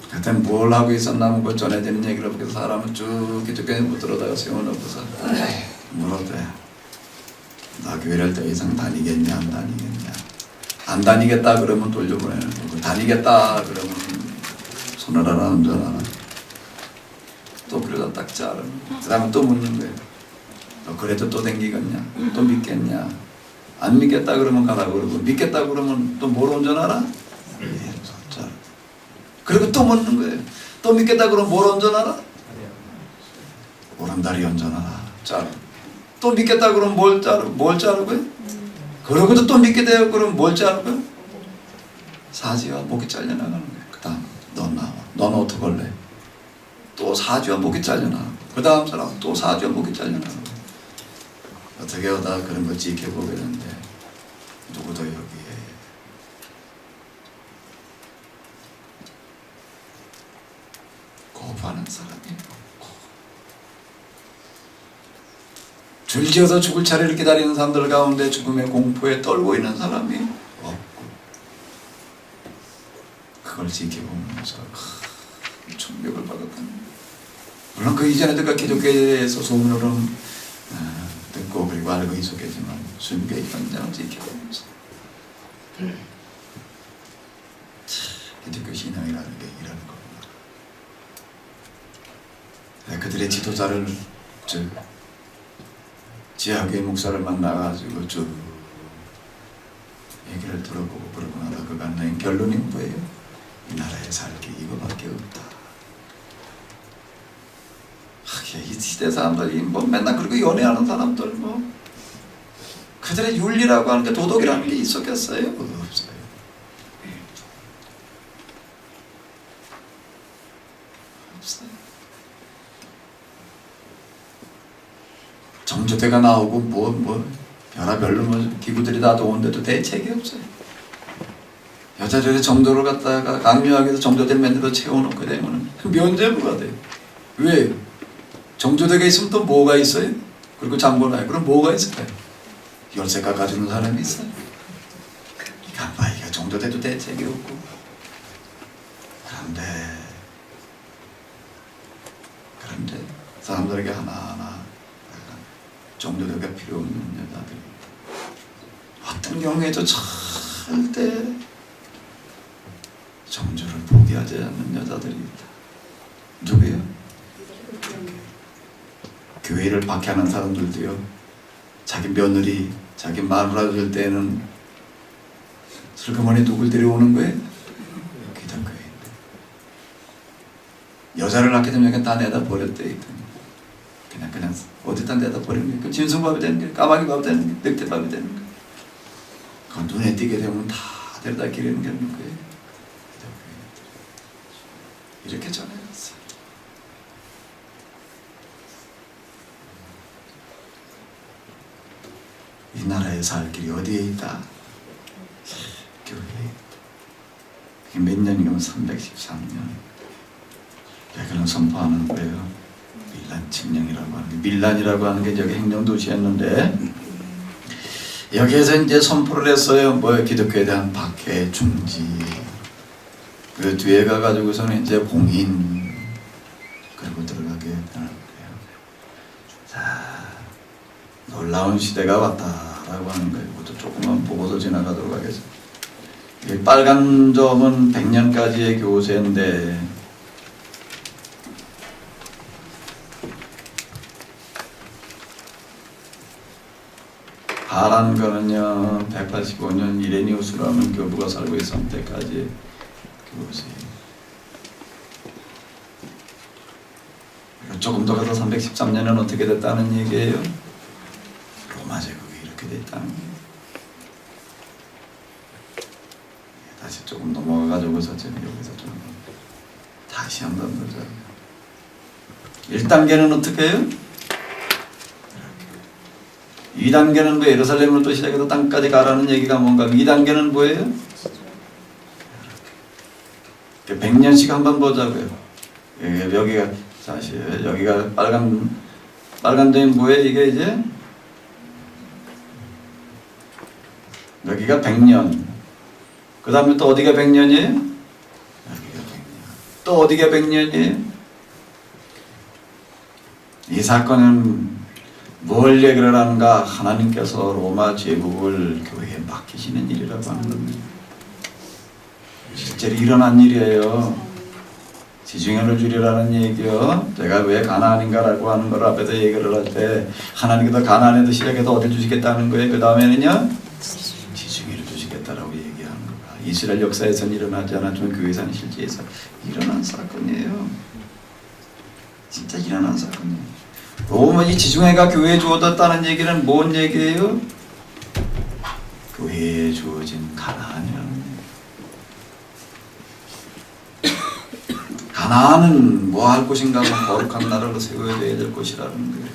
그때 뭘 하고 있었나 그 전해지는 얘기를 보고 사람은 쭉 기독교에 못 들어다가 세워놓고서 물었대. 나 교회를 더 이상 다니겠냐 안 다니겠냐. 안 다니겠다 그러면 돌려보내는 거고 다니겠다 그러면 손을 하나 얹어놔. 또 그러다 딱 자르고 그 다음에 또 묻는 거예요. 너 그래도 또 댕기겠냐? 또 믿겠냐? 안 믿겠다 그러면 가라 그러고 믿겠다 그러면 또 뭘 운전하라? 예, 자. 그리고 또 묻는 거예요. 또 믿겠다 그러면 뭘 운전하라? 오른다리 운전하라. 자르. 또 믿겠다 그러면 뭘 자르고요? 그러고도 또 믿게 돼요. 그러면 뭘 자르고요? 사지와 목이 잘려나가는 거예요. 그 다음 넌 나와. 넌 어떡할래? 또 사지와 목이 잘려나가고 그 다음 사람 또 사지와 목이 잘려나가고 어떻게 하다 그런 걸 지켜보게 되는데 누구도 여기에 거부하는 사람이 없고 줄지어서 죽을 차례를 기다리는 사람들 가운데 죽음의 공포에 떨고 있는 사람이 없고 그걸 지켜보면서 큰 충격을 받았다는 거예요. 물론 그 이전에도 기독교에서 소문으로는 듣고 그리고 알고 있었겠지만 순교의 현장을 지켜보면서 기독교 신앙이라는 게 이런 겁니다. 그들의 지도자를 지하교회 목사를 만나가지고 쭉 얘기를 들어보고 그러고 나서 그가 낸 결론이 뭐예요? 이 나라에 살 길 이거밖에 없다. 이 시대 사람들이 뭐 맨날 그리고 연애하는 사람들 뭐 그들의 윤리라고 하는 게 도덕이라는 게 있었겠어요? 없어요. 없어요. 정조대가 나오고 뭐 별의별로 뭐 기구들이 다 도는데도 대책이 없어요. 여자들의 정도를 갖다가 강요하기 위해서 정조대 맨들도 채워놓게 되면 면죄부가 돼요. 왜? 정조대가 있으면 또 뭐가 있어요? 그리고 장본아요. 그럼 뭐가 있을까요? 열쇠 깎아주는 사람이 있어요. 강바이가 정조대도 대책이 없고 그런데 사람들에게 하나하나 정조대가 필요 없는 여자들이 어떤 경우에도 절대 정조를 포기하지 않는 여자들이 있다. 누구예요? 교회를 박해하는 사람들도요. 자기 며느리, 자기 마누라 될 때는 슬그머니 누굴 데려오는 거예요? 기독교인들. 여자를 낳게 되면 그냥 다 내다 버렸대. 그냥 어디다 내다 버리는 거예요. 짐승밥이 되는 거예요. 까마귀밥이 되는 거예요. 늑대밥이 되는 거예요. 그 눈에 띄게 되면 다 데려다 기르는 게 없는 거예요. 이렇게 전해졌어요. 이 나라에 살 길이 어디에 있다? 교회에 있다. 그게 몇 년이면 313년. 그는 선포하는 거예요. 밀란 칙령이라고 하는 게, 밀란이라고 하는 게 여기 행정도시였는데 여기에서 이제 선포를 했어요. 뭐 기독교에 대한 박해, 중지. 그 뒤에 가가지고서는 이제 봉인 그리고 들어가게 되는 거예요. 자, 놀라운 시대가 왔다라고 하는 거예요. 이것도 조금만 보고서 지나가도록 하겠습니다. 이 빨간 점은 100년까지의 교세인데 파란 거는요 185년 이레니우스라는 교부가 살고 있었을 때까지 교세예요. 조금 더 가서 313년은 어떻게 됐다는 얘기예요? 로마 제국이 이렇게 됐다는 거예요. 다시 조금 넘어가가지고서 여기서 좀 다시 한번 보자. 1단계는 어떻게 해요? 2단계는 뭐 예루살렘을 또 시작해서 땅까지 가라는 얘기가 뭔가. 2단계는 뭐예요? 100년씩 한번 보자고요. 여기가 사실 여기가 빨간 점이 뭐예요? 이게 이제 여기가 100년. 그 다음에 또 어디가 100년이에요? 여기가 100년. 또 어디가 100년이에요? 이 사건은 뭘 얘기를 하는가? 하나님께서 로마 제국을 교회에 맡기시는 일이라고 하는 겁니다. 실제로 일어난 일이에요. 지중해를 주리라는 얘기요. 제가 왜 가나안인가라고 하는 걸 앞에서 얘기를 할 때 하나님께서 가나안에도 시작해서 어디 주시겠다는 거예요. 그 다음에는요 지중해를 주시겠다라고 얘기하는 거야. 이스라엘 역사에서는 일어나지 않았지만 교회에서는 실제에서 일어난 사건이에요. 진짜 일어난 사건이에요. 로마 이 지중해가 교회에 주어졌다는 얘기는 뭔 얘기예요? 교회에 주어진 가나안이라는 얘기예요. 가나안은 뭐 할 곳인가 하면 거룩한 나라로 세워져야 될 곳이라는 거예요.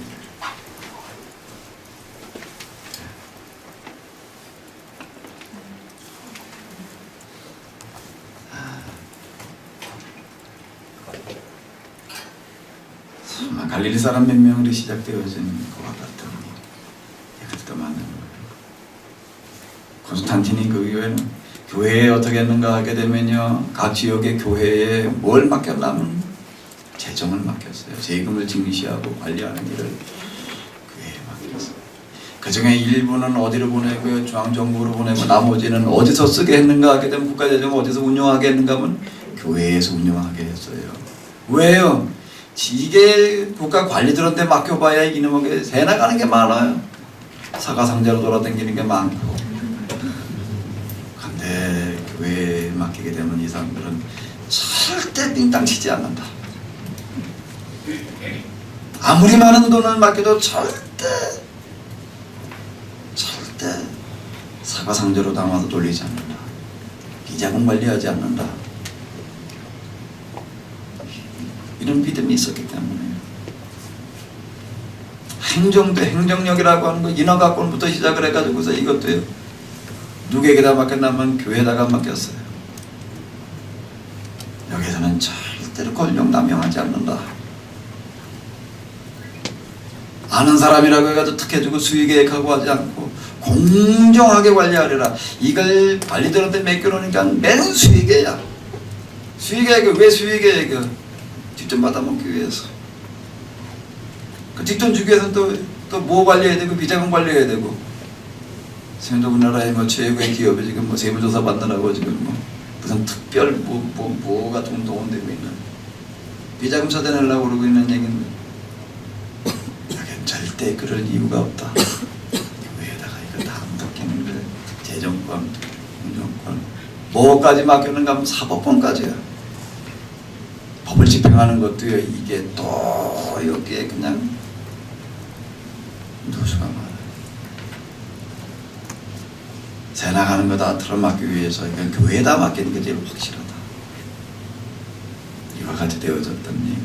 갈릴리 사람 몇 명으로 시작되어진 것과 같은 이것도 맞는 거예요. 콘스탄틴이 그 이후에는 교회에 어떻게 했는가 하게 되면요, 각 지역의 교회에 뭘 맡겼냐면 재정을 맡겼어요. 세금을 증시하고 관리하는 일을 교회에 맡겼어요. 그 중에 일부는 어디로 보내고요, 중앙정부로 보내고 나머지는 어디서 쓰게 했는가 하게 되면 국가재정을 어디서 운영하게 했는가 하면 교회에서 운영하게 했어요. 왜요? 이게 국가 관리들한테 맡겨봐야 이놈에게 새 나가는 게 많아요. 사과상자로 돌아다니는 게 많고. 근데 교회에 맡기게 되면 이 사람들은 절대 띵땅 치지 않는다. 아무리 많은 돈을 맡겨도 절대 사과상자로 담아서 돌리지 않는다. 비자금 관리하지 않는다. 이런 믿음이 있었기 때문에 행정력이라고 하는 거 인허가권부터 시작을 해가지고서 이것도요, 누구에게다 맡겼냐면 교회에다가 맡겼어요. 여기서는 절대로 권력 남용하지 않는다. 아는 사람이라고 해가지고 특혜주고 수의계획하고 하지 않고 공정하게 관리하리라. 이걸 관리들한테 맡겨놓으니까 맨 수의계야. 수의계획을 왜 수의계획을 직접 받아먹기 위해서. 그 직접 주기 위해서는 또 뭐 관리해야 되고 비자금 관리해야 되고. 지금도 우리나라의 뭐 최고의 기업이 지금 뭐 세무조사 받느라고 지금 뭐 무슨 특별 뭐 같은 동원되고 있는 비자금 찾아내려고 그러고 있는 얘기인데 여긴 절대 그럴 이유가 없다. 교회에다가 이거 다 맡기는 거예요. 재정권, 행정권, 뭐까지 맡겼는가 하면 사법권까지야. 법을 집행하는 것도요, 이게 또 여기에 그냥 누수가 많아요. 새 나가는 거 다 틀어막기 위해서 이건 교회에다 맡기는 게 제일 확실하다. 이와 같이 되어졌던 얘기들.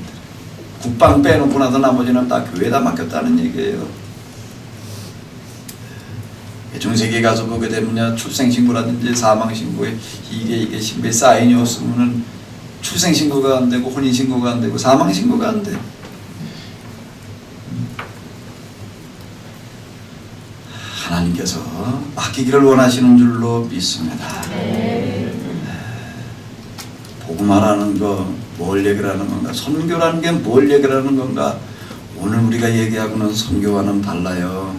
국방 빼놓고 나서 나머지는 다 교회에다 맡겼다는 얘기예요. 중세기에 가서 보게 되면 출생신고라든지 사망신고에 이게 신부에 사인이 없으면은 출생신고가 안 되고 혼인신고가 안 되고 사망신고가 안 돼. 하나님께서 맡기기를 원하시는 줄로 믿습니다. 복음하라는 거 뭘 얘기하는 건가? 선교라는 게 뭘 얘기하는 건가? 오늘 우리가 얘기하고는 선교와는 달라요.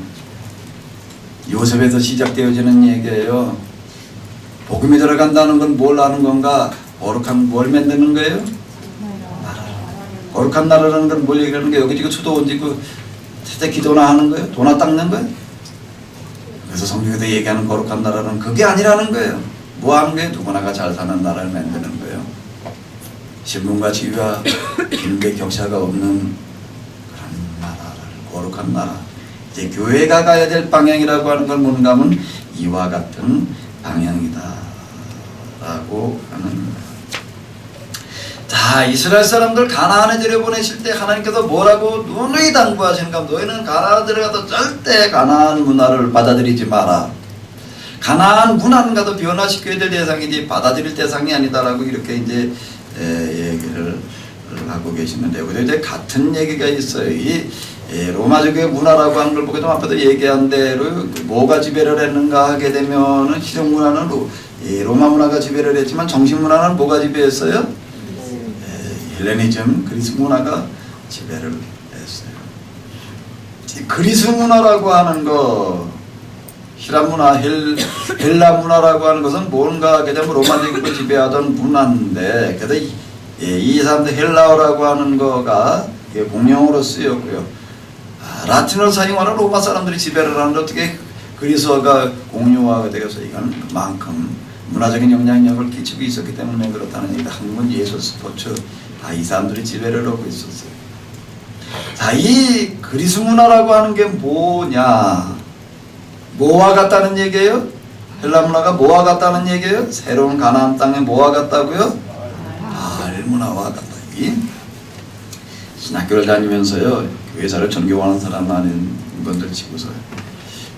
요셉에서 시작되어지는 얘기예요. 복음이 들어간다는 건 뭘 하는 건가? 거룩한 뭘 만드는 거예요? 나라. 거룩한 나라라는 건 뭘 얘기하는 거예요? 여기 지금 수도 얹고 세대 기도나 하는 거예요? 도나 닦는 거예요? 그래서 성경에서 얘기하는 거룩한 나라는 그게 아니라는 거예요. 뭐 하는 거예요? 누구나가 잘 사는 나라를 만드는 거예요. 신분과 지위와 빈대 격차가 없는 그런 나라를, 거룩한 나라. 이제 교회가 가야 될 방향이라고 하는 건 뭔가 하면 이와 같은 방향이다 라고 하는 거예요. 자, 이스라엘 사람들 가나안에 들여보내실 때 하나님께서 뭐라고 누누이 당부하시는가? 너희는 가나안 들어가서 절대 가나안 문화를 받아들이지 마라. 가나안 문화가도 변화시켜야 될 대상이지 받아들일 대상이 아니다라고 이렇게 이제 얘기를 하고 계시는데, 여기서 이제 같은 얘기가 있어요. 이 로마적의 문화라고 하는 걸 보게 되면 앞에도 얘기한 대로 뭐가 지배를 했는가 하게 되면은 시종 문화는 로마 문화가 지배를 했지만 정식 문화는 뭐가 지배했어요? 헬레니즘, 그리스 문화가 지배를 했어요. 이 그리스 문화라고 하는 거, 히람 문화, 헬라 문화라고 하는 것은 뭔가 하게 되면 로마적으로 지배하던 문화인데, 그래서 예, 이 사람들 헬라어라고 하는 거가 공용어로 쓰였고요. 라틴어를 사용하는 로마 사람들이 지배를 하는데 어떻게 그리스어가 공용어가 되어서 이건 그만큼 문화적인 영향력을 끼치고 있었기 때문에 그렇다는 얘기가 한국 예술 스포츠 이 사람들이 지배를 하고 있었어요. 자, 이 그리스 문화라고 하는 게 뭐냐? 뭐와 같다는 얘기예요? 헬라 문화가 뭐와 같다는 얘기예요? 새로운 가나안 땅에 뭐와 같다고요? 바알 문화와 같다. 신학교를 다니면서요, 교회사를 전교하는 사람 아닌 분들 치고서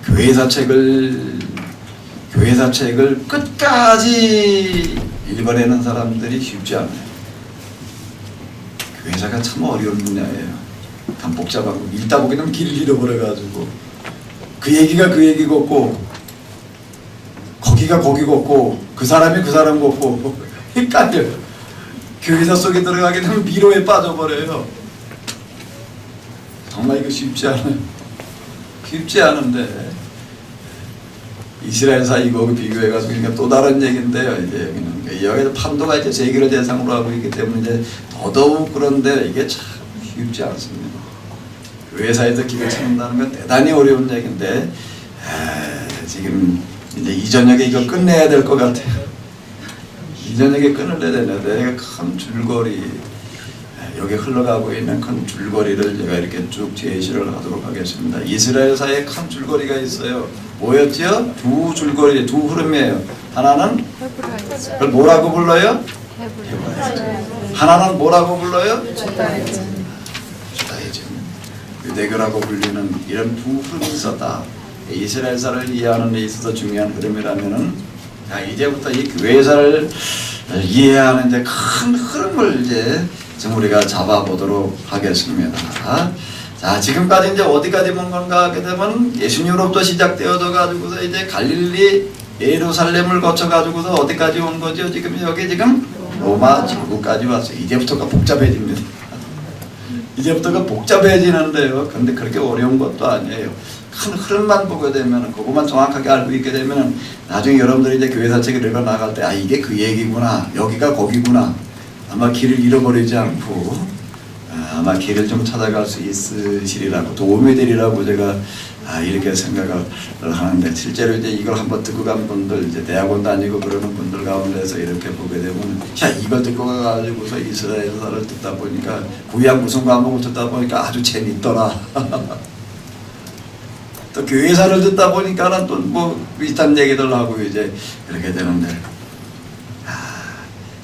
교회사 책을 끝까지 읽어내는 사람들이 쉽지 않아요. 교회사가 참 어려운 분야예요. 참 복잡하고 읽다 보게 되면 길을 잃어버려가지고 그 얘기가 그 얘기 같고 거기가 거기 같고 그 사람이 그 사람 같고 헷갈려요. 교회사 속에 들어가게 되면 미로에 빠져버려요. 정말 이거 쉽지 않아요. 쉽지 않은데 이스라엘사 이거 비교해가지고 그러니까 또 다른 얘기인데요. 이제 여기서 판도가 이제 세계를 대상으로 하고 있기 때문에 이제 더더욱 그런데 이게 참 쉽지 않습니다. 교회사에서 기도 찾는다는 건 대단히 어려운 얘기인데 지금 이제 이 저녁에 이거 끝내야 될 것 같아요. 이 저녁에 끊을래야 되는데 큰 줄거리 여기 흘러가고 있는 큰 줄거리를 제가 이렇게 쭉 제시를 하도록 하겠습니다. 이스라엘사에 큰 줄거리가 있어요. 뭐였죠? 두 줄거리, 두 흐름이에요. 하나는 그걸 뭐라고 불러요? 헤브라이즘. 하나는 뭐라고 불러요? 주다이즘. 유대교라고 불리는 이런 두 흐름이 있었다. 이스라엘사를 이해하는 데 있어서 중요한 흐름이라면은 자, 이제부터 이 교회사를 이해하는 데 큰 흐름을 이제 지금 우리가 잡아보도록 하겠습니다. 자, 지금까지 이제 어디까지 본 건가 하게 되면 예수님으로부터 시작되어져 가지고서 이제 갈릴리 예루살렘을 거쳐 가지고서 어디까지 온 거죠? 지금 여기 지금 로마 지구까지 왔어요. 이제부터가 복잡해집니다. 이제부터가 복잡해지는데요. 근데 그렇게 어려운 것도 아니에요. 큰 흐름만 보게 되면, 그것만 정확하게 알고 있게 되면 나중에 여러분들이 이제 교회사 책을 읽어 나갈 때 이게 그 얘기구나, 여기가 거기구나. 아마 길을 잃어버리지 않고 아마 길을 좀 찾아갈 수 있으시리라고 도움이 되리라고 제가 이렇게 생각을 하는데, 실제로 이제 이걸 한번 듣고 간 분들, 이제 대학원 다니고 그러는 분들 가운데서 이렇게 보게 되면, 야, 이걸 듣고 가가지고서 이스라엘사를 듣다 보니까 구약 무슨 과목을 듣다 보니까 아주 재밌더라. 또 교회사를 듣다 보니까는 또 뭐 비슷한 얘기들 하고 이제 그렇게 되는데,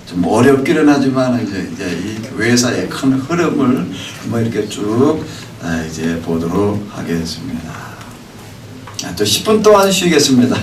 좀 어렵기는 하지만 이제 이 교회사의 큰 흐름을 한번 이렇게 쭉 이제 보도록 하겠습니다. 또 10분 동안 쉬겠습니다.